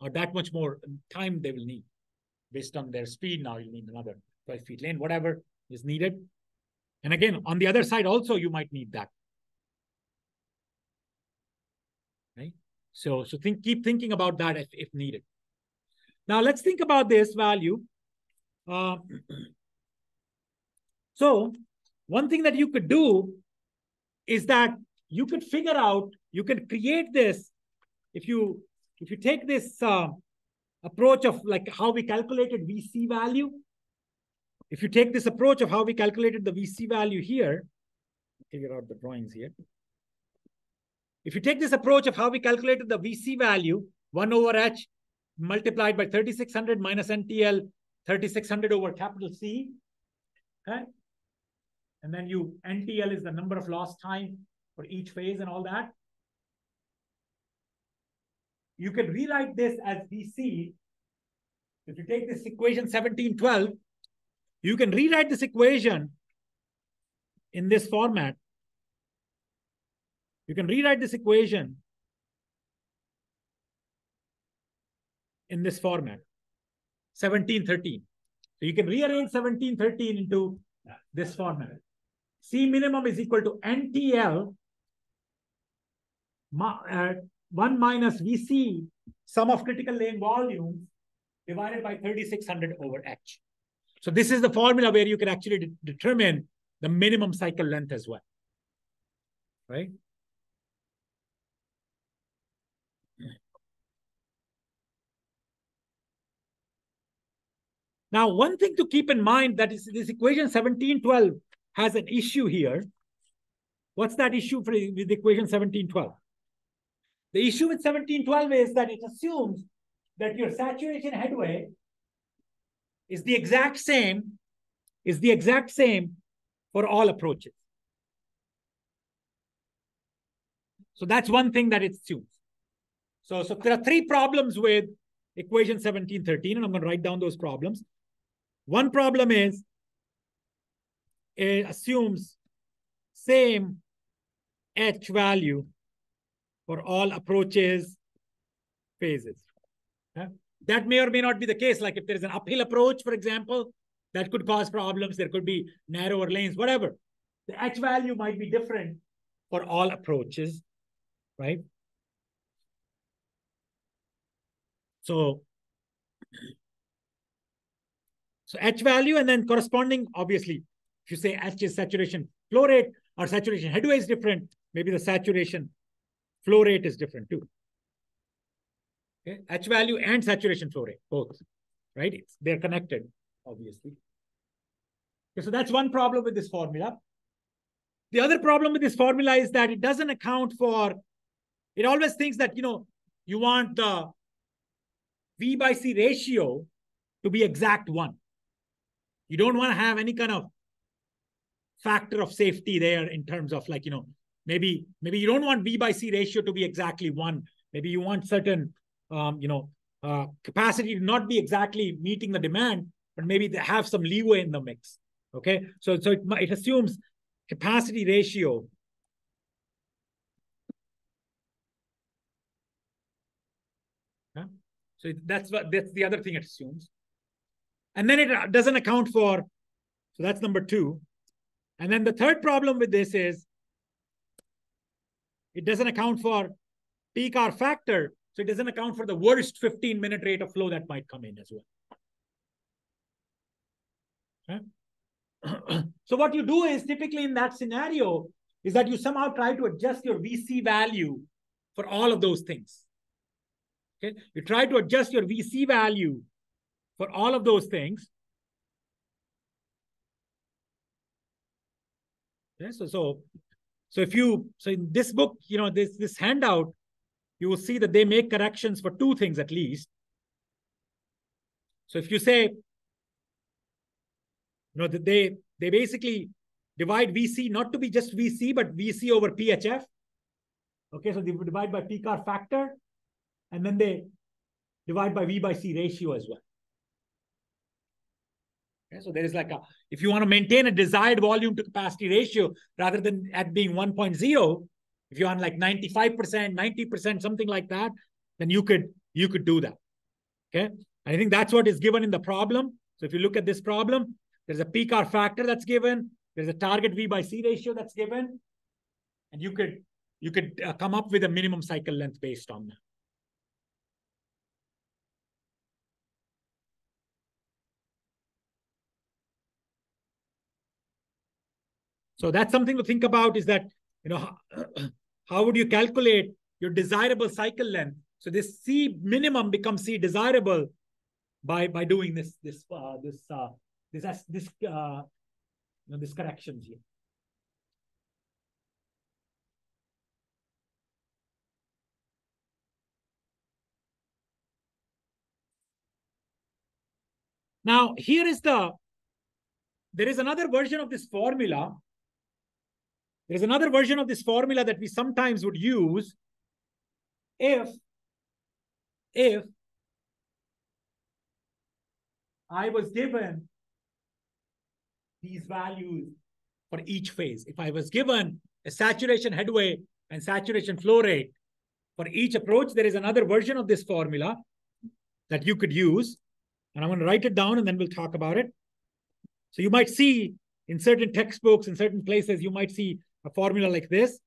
Or that much more time they will need. Based on their speed, now you need another 12 feet lane, whatever is needed. And again, on the other side also, you might need that. Right? So keep thinking about that if needed. Now let's think about this value. So one thing that you could do is that you could figure out, you can create this. If you take this approach of like how we calculated VC value, if you take this approach of how we calculated the VC value here, figure out the drawings here. If you take this approach of how we calculated the VC value, 1 over H multiplied by 3600 minus NTL, 3600 over capital C, okay? And then NTL is the number of lost time for each phase and all that. You can rewrite this as VC. If you take this equation 1712, you can rewrite this equation in this format. You can rewrite this equation in this format, 1713. So you can rearrange 1713 into this format. C minimum is equal to NTL 1 minus VC, sum of critical lane volumes, divided by 3600 over H. So this is the formula where you can actually determine the minimum cycle length as well, right? Now, one thing to keep in mind that is this equation 1712 has an issue here. What's that issue with equation 1712? The issue with 1712 is that it assumes that your saturation headway is the exact same for all approaches. So that's one thing that it assumes. So there are 3 problems with equation 1713, and I'm going to write down those problems. One problem is it assumes same H value for all approaches, phases. Okay? That may or may not be the case. Like if there is an uphill approach, for example, that could cause problems. There could be narrower lanes, whatever. The H value might be different for all approaches, right? So H value and then corresponding, obviously, if you say H is saturation flow rate or saturation headway is different, maybe the saturation flow rate is different too. Okay, H value and saturation flow rate, both, right? They're connected, obviously. Okay, so that's one problem with this formula. The other problem with this formula is that it doesn't account for, it always thinks that, you want the V by C ratio to be exact 1. You don't want to have any kind of factor of safety there in terms of like, maybe you don't want V by C ratio to be exactly 1. Maybe you want certain, capacity to not be exactly meeting the demand, but maybe they have some leeway in the mix. Okay, so it assumes capacity ratio So that's the other thing it assumes. And then it doesn't account for, so that's number 2. And then the third problem with this is it doesn't account for peak hour factor. So it doesn't account for the worst 15-minute rate of flow that might come in as well. Okay? So what you do is typically in that scenario is that you somehow try to adjust your VC value for all of those things. Okay? You try to adjust your VC value for all of those things. Okay? So in this book, this handout, you will see that they make corrections for two things at least. So if you say, that they basically divide VC not to be just VC, but VC over PHF. Okay, so they divide by peak hour factor, and then they divide by V by C ratio as well. Okay, so there is like if you want to maintain a desired volume to capacity ratio rather than at being 1.0, if you're on like 95%, 90%, something like that, then you could do that. Okay, I think that's what is given in the problem. So if you look at this problem, there's a peak hour factor that's given. There's a target V by C ratio that's given. And you could come up with a minimum cycle length based on that. So that's something to think about, is that, how would you calculate your desirable cycle length? So this C minimum becomes C desirable by doing this corrections here. Now, there is another version of this formula. There is another version of this formula that we sometimes would use if I was given these values for each phase. If I was given a saturation headway and saturation flow rate for each approach, there is another version of this formula that you could use. And I'm going to write it down and then we'll talk about it. So you might see in certain textbooks, in certain places, you might see a formula like this.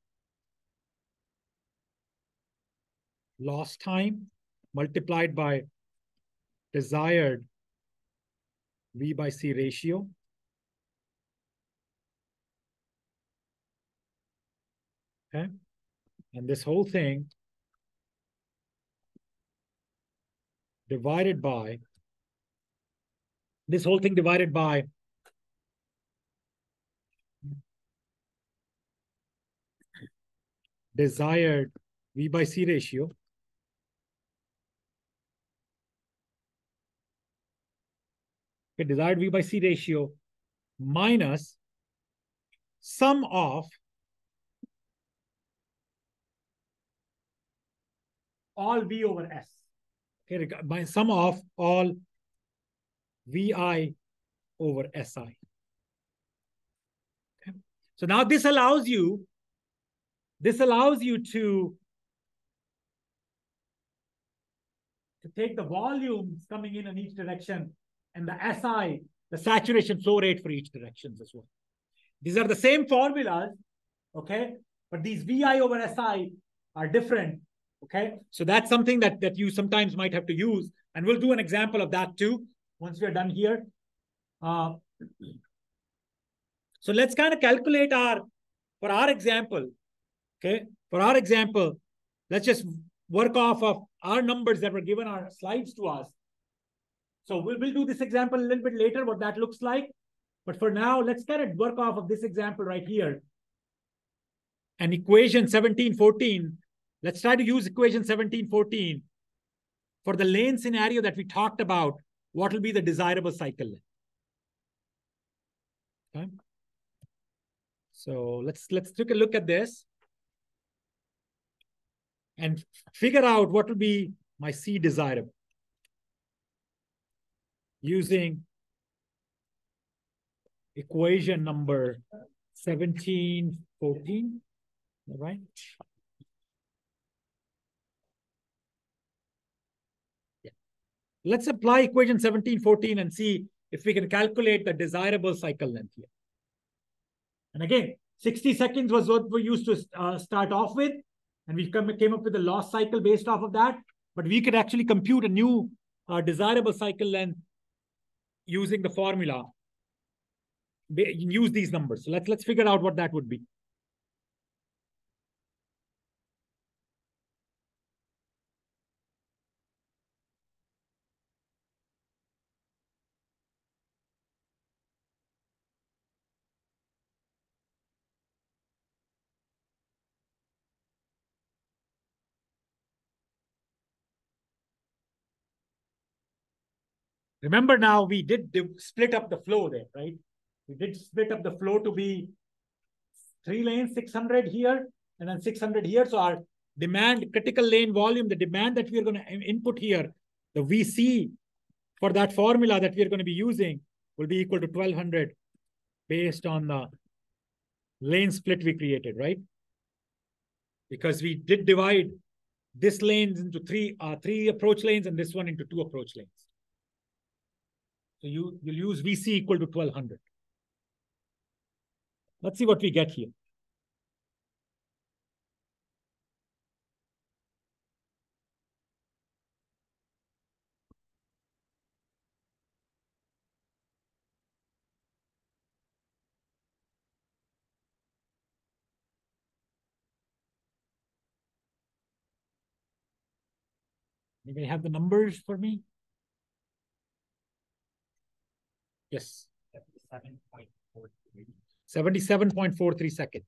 Lost time multiplied by desired V by C ratio. Okay. And this whole thing divided by desired V by C ratio. Okay, desired V by C ratio minus sum of all V over S. Okay, by sum of all VI over SI. Okay. So now this allows you to take the volumes coming in each direction and the SI, the saturation flow rate for each direction as well. These are the same formulas, okay? But these VI over SI are different, okay? So that's something that you sometimes might have to use. And we'll do an example of that too, once we're done here. So let's kind of calculate for our example, okay? For our example, let's just work off of our numbers that were given our slides to us. So we'll do this example a little bit later, what that looks like. But for now, let's kind of work off of this example right here. And equation 1714, let's try to use equation 1714 for the lane scenario that we talked about. What will be the desirable cycle length? Okay. So let's take a look at this and figure out what will be my C desirable using equation number 1714, all right? Yeah. Let's apply equation 1714 and see if we can calculate the desirable cycle length here. And again, 60 seconds was what we used to start off with. And we came up with a loss cycle based off of that. But we could actually compute a new desirable cycle length using the formula. Use these numbers. So let's figure out what that would be. Remember now, we did split up the flow there, right? We did split up the flow to be 3 lanes, 600 here, and then 600 here. So our demand, critical lane volume, the demand that we're going to input here, the VC for that formula that we're going to be using will be equal to 1200 based on the lane split we created, right? Because we did divide this lane into three approach lanes and this one into 2 approach lanes. So you'll use VC equal to 1200. Let's see what we get here. Anybody have the numbers for me? Yes. 77.43 seconds.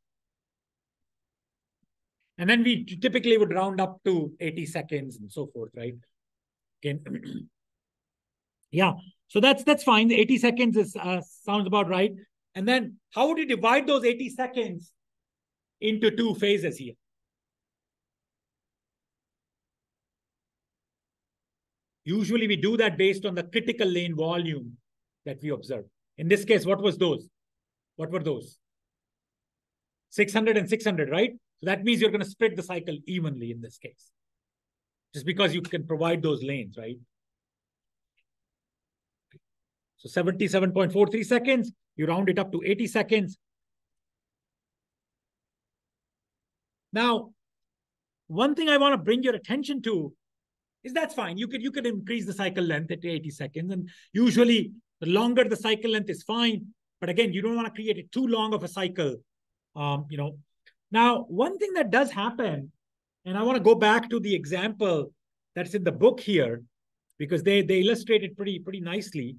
And then we typically would round up to 80 seconds and so forth, right? Okay. Yeah. So that's fine. The 80 seconds is sounds about right. And then how would you divide those 80 seconds into 2 phases here? Usually we do that based on the critical lane volume that we observe. In this case, what was those? What were those? 600 and 600, right? So that means you're going to split the cycle evenly in this case. Just because you can provide those lanes, right? So 77.43 seconds, you round it up to 80 seconds. Now, one thing I want to bring your attention to is that's fine. You could increase the cycle length at 80 seconds. And usually the longer the cycle length is fine. But again, you don't want to create it too long of a cycle. Now, one thing that does happen, and I want to go back to the example that's in the book here, because they illustrate it pretty nicely,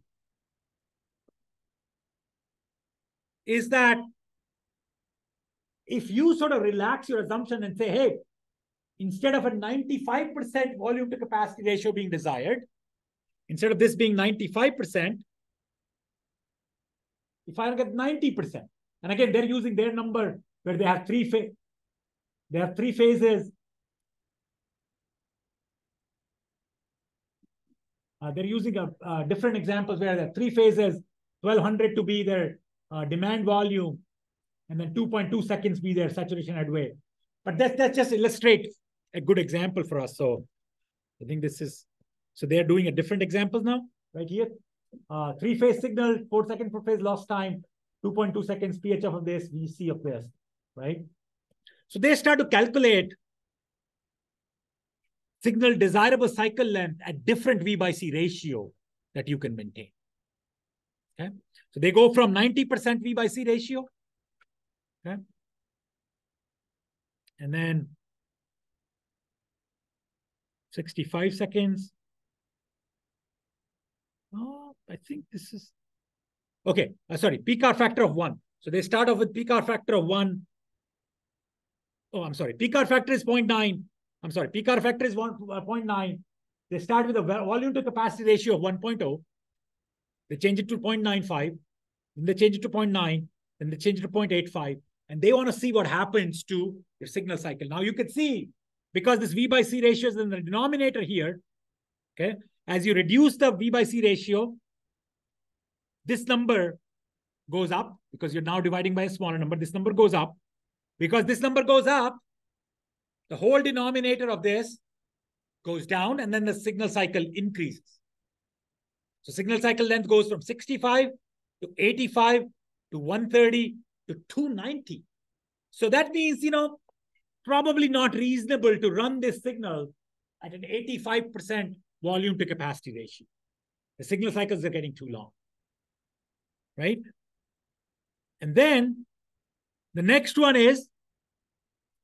is that if you sort of relax your assumption and say, hey, instead of a 95% volume to capacity ratio being desired, instead of this being 95%, if I get 90%, and again, they're using their number where they have three phases. They're using different examples where there are 3 phases, 1200 to be their demand volume, and then 2.2 seconds be their saturation headway. But that just illustrates a good example for us. So I think this is, so they're doing a different examples now, right here. 3-phase signal, 4 seconds per phase lost time, 2.2 seconds PHF of this, VC of this, right? So they start to calculate signal desirable cycle length at different V by C ratio that you can maintain. Okay. So they go from 90% V by C ratio. Okay. And then 65 seconds. Oh, I think this is, okay, sorry, peak hour factor of 1. So they start off with peak hour factor of 1. Oh, I'm sorry, peak hour factor is 0.9. I'm sorry, peak hour factor is 0.9. They start with a volume to capacity ratio of 1.0. They change it to 0.95. Then they change it to 0.9. Then they change it to 0.85. And they want to see what happens to your signal cycle. Now you can see, because this V by C ratio is in the denominator here, okay, as you reduce the V by C ratio, this number goes up because you're now dividing by a smaller number. This number goes up. Because this number goes up, the whole denominator of this goes down, and then the signal cycle increases. So signal cycle length goes from 65 to 85 to 130 to 290. So that means, probably not reasonable to run this signal at an 85% volume to capacity ratio. The signal cycles are getting too long, right? And then the next one is,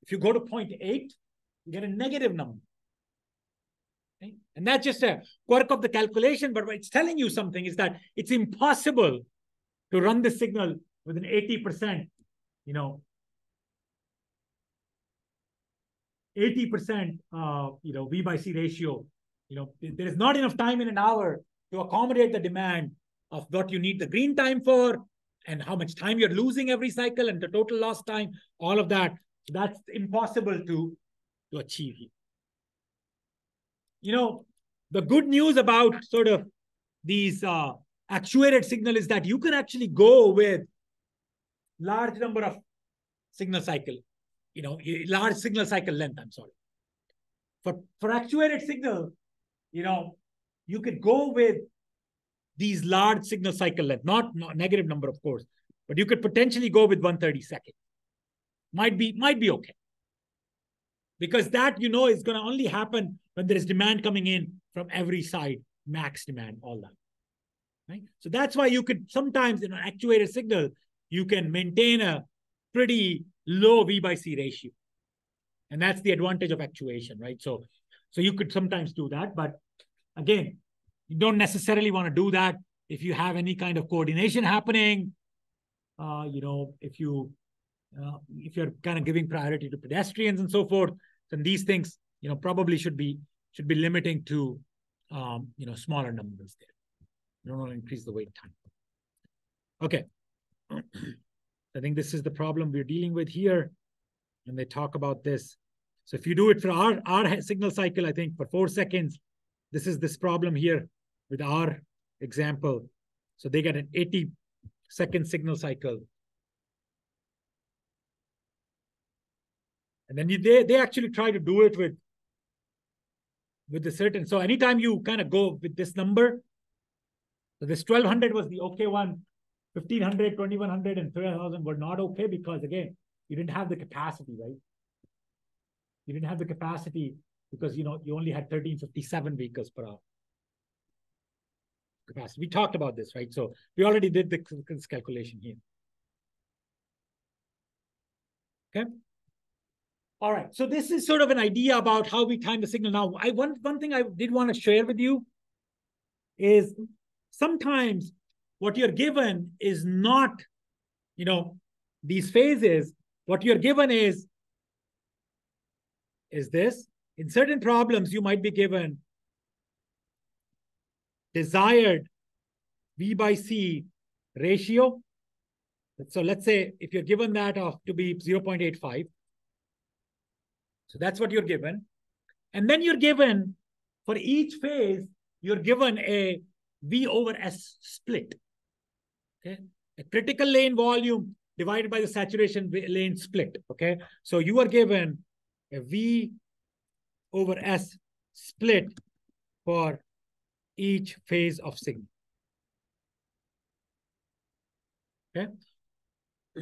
if you go to 0.8, you get a negative number. Right? And that's just a quirk of the calculation, but what it's telling you something is that it's impossible to run this signal with an 80%, 80%, V by C ratio. There is not enough time in an hour to accommodate the demand of what you need the green time for and how much time you're losing every cycle and the total lost time, all of that. That's impossible to achieve here. The good news about sort of these actuated signal is that you can actually go with large number of signal cycle, large signal cycle length, I'm sorry. For actuated signal, you could go with these large signal cycle length, not negative number, of course, but you could potentially go with 130 seconds. Might be okay. Because that, is going to only happen when there is demand coming in from every side, max demand, all that. Right? So that's why you could sometimes in an actuated signal, you can maintain a pretty low V by C ratio. And that's the advantage of actuation, right? So you could sometimes do that, but again, you don't necessarily want to do that if you have any kind of coordination happening. If you're kind of giving priority to pedestrians and so forth, then these things, probably should be limiting to, smaller numbers there. You don't want to increase the wait time. Okay. I think this is the problem we're dealing with here. And they talk about this. So if you do it for our signal cycle, I think for 4 seconds, this is this problem here with our example. So they get an 80-second signal cycle. And then they actually try to do it with the certain. So anytime you kind of go with this number, so this 1200 was the okay one, 1500, 2100, and 3000 were not okay because, again, you didn't have the capacity, right? You didn't have the capacity because, you only had 1357 vehicles per hour capacity. We talked about this, right? So we already did this calculation here. Okay. All right. So this is sort of an idea about how we time the signal. Now, one thing I did want to share with you is sometimes what you're given is not, these phases. What you're given is this. In certain problems, you might be given desired V by C ratio. So let's say if you're given that to be 0.85, so that's what you're given. And then you're given, for each phase, you're given a V over S split. Okay, a critical lane volume divided by the saturation lane split. Okay, so you are given a V over S split for each phase of signal. Okay,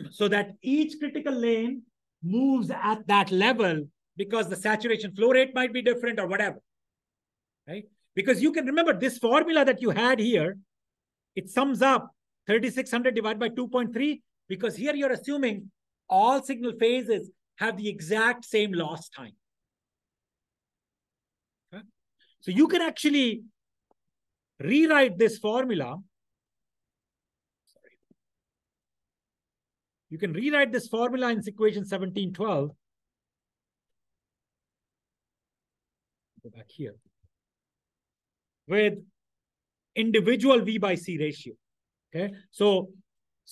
so that each critical lane moves at that level because the saturation flow rate might be different or whatever, right? Because you can remember this formula that you had here, it sums up 3600 divided by 2.3, because here you're assuming all signal phases have the exact same loss time. Okay? So you can actually rewrite this formula. You can rewrite this formula in equation 1712. Go back here. With individual V by C ratio. Okay, so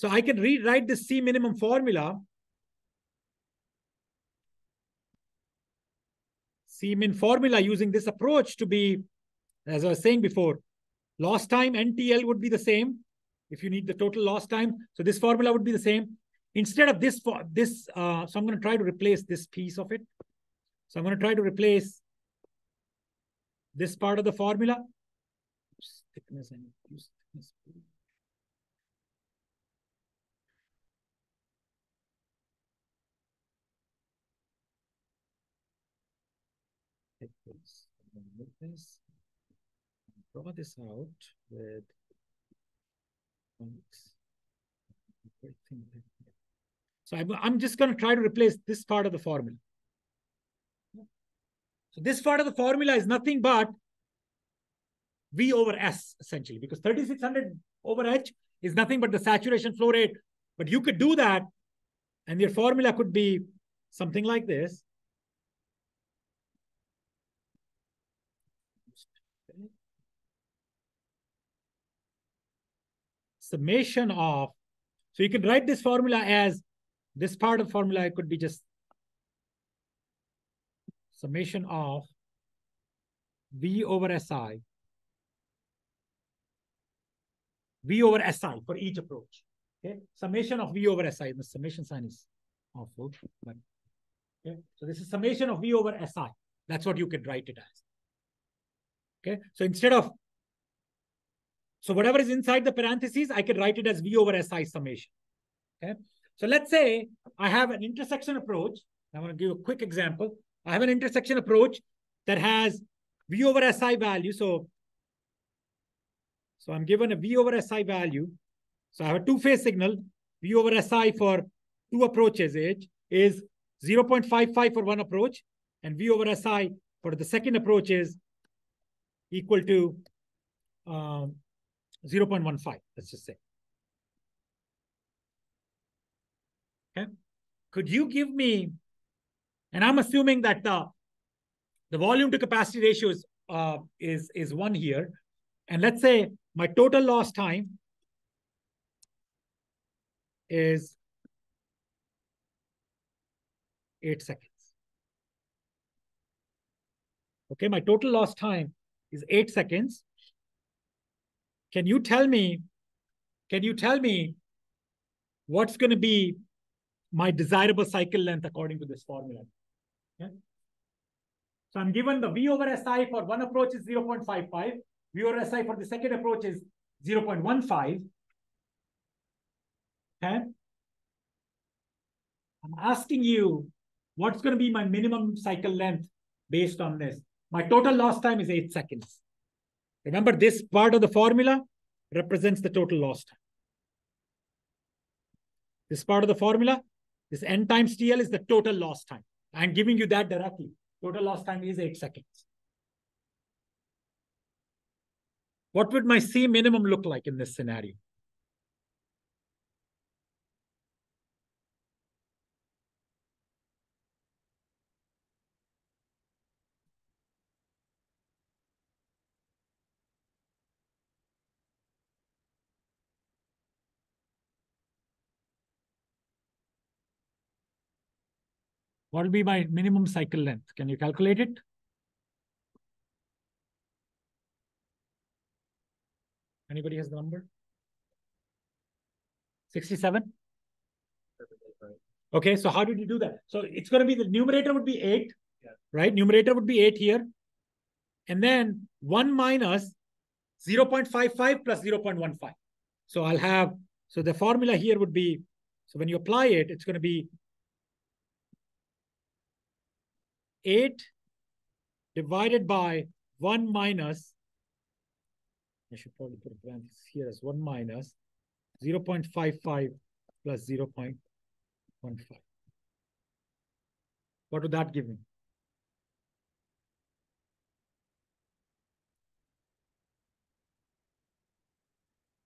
I can rewrite this C minimum formula. C min formula using this approach to be, as I was saying before, loss time NTL would be the same if you need the total loss time. So this formula would be the same. Instead of this, so I'm going to try to replace this piece of it. So I'm going to try to replace this part of the formula. Thickness and use thickness. take this, move this, draw this out with so I'm just going to try to replace this part of the formula. So this part of the formula is nothing but V over S, essentially, because 3600 over H is nothing but the saturation flow rate. But you could do that, and your formula could be something like this. Summation of, so you can write this formula as, this part of the formula, it could be just summation of V over SI, V over SI for each approach. Okay, summation of V over SI. The summation sign is awful, but okay. So this is summation of V over SI. That's what you could write it as. Okay, so instead of, so whatever is inside the parentheses, I could write it as V over SI summation. Okay, so let's say I have an intersection approach. I want to give a quick example. I have an intersection approach that has V over SI value. So I'm given a V over SI value. So I have a two-phase signal. V over SI for two approaches H is 0.55 for one approach, and V over SI for the second approach is equal to 0.15, let's just say. Okay. Could you give me, and I'm assuming that the volume to capacity ratio is 1 here. And let's say my total loss time is 8 seconds. Okay, my total loss time is 8 seconds. Can you tell me what's going to be my desirable cycle length according to this formula? Okay. So I'm given the V over SI for one approach is 0.55. V over SI for the second approach is 0.15. Okay. I'm asking you, what's going to be my minimum cycle length based on this? My total loss time is 8 seconds. Remember, this part of the formula represents the total loss time. This part of the formula, this N times TL is the total loss time. I'm giving you that directly. Total loss time is 8 seconds. What would my C minimum look like in this scenario? What will be my minimum cycle length? Can you calculate it? Anybody has the number? 67? Okay, so how did you do that? So it's going to be, the numerator would be 8, right? Numerator would be 8 here. And then 1 minus 0.55 plus 0.15. So I'll have, so the formula here would be, so when you apply it, it's going to be 8 divided by 1 minus, I should probably put a parenthesis here as 1 minus 0.55 plus 0.15. What would that give me?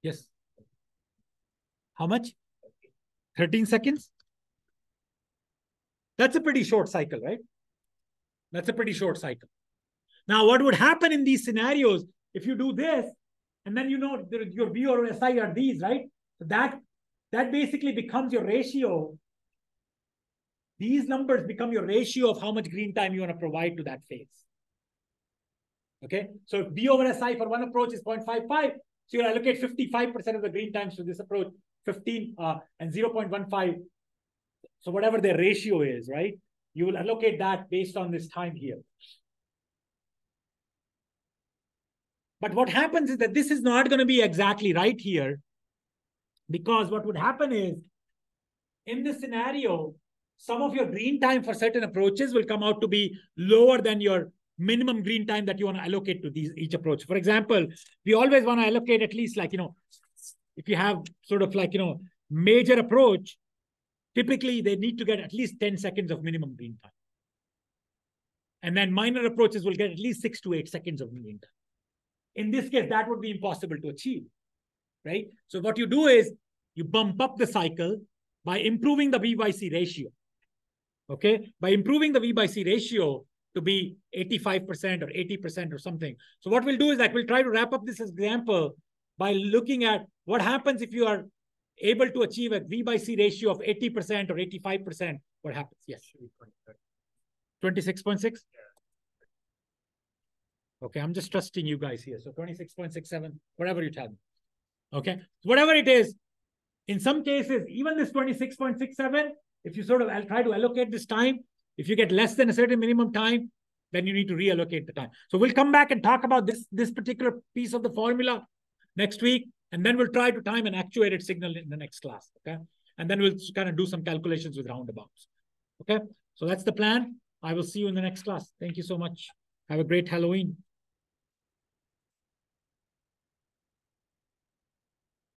Yes. How much? 13 seconds? That's a pretty short cycle, right? That's a pretty short cycle. Now, what would happen in these scenarios if you do this, and then you know your V or SI are these, right? So that basically becomes your ratio. These numbers become your ratio of how much green time you want to provide to that phase. Okay, so V over SI for one approach is 0.55. So you allocate 55% of the green times to this approach, 15 and 0.15. So whatever their ratio is, right? You will allocate that based on this time here. But what happens is that this is not going to be exactly right here, because what would happen is, in this scenario, some of your green time for certain approaches will come out to be lower than your minimum green time that you want to allocate to each approach. For example, we always want to allocate at least like, if you have sort of like, major approach, typically they need to get at least 10 seconds of minimum green time. And then minor approaches will get at least 6 to 8 seconds of green time. In this case, that would be impossible to achieve, right? So what you do is you bump up the cycle by improving the V by C ratio, okay? By improving the V by C ratio to be 85% or 80% or something. So what we'll do is that we'll try to wrap up this example by looking at what happens if you are able to achieve a V by C ratio of 80% or 85%. What happens? Yes. 26.6? Okay, I'm just trusting you guys here. So 26.67, whatever you tell me. Okay, whatever it is, in some cases, even this 26.67, if you sort of try to allocate this time, if you get less than a certain minimum time, then you need to reallocate the time. So we'll come back and talk about this particular piece of the formula next week, and then we'll try to time an actuated signal in the next class, okay? And then we'll kind of do some calculations with roundabouts, okay? So that's the plan. I will see you in the next class. Thank you so much. Have a great Halloween.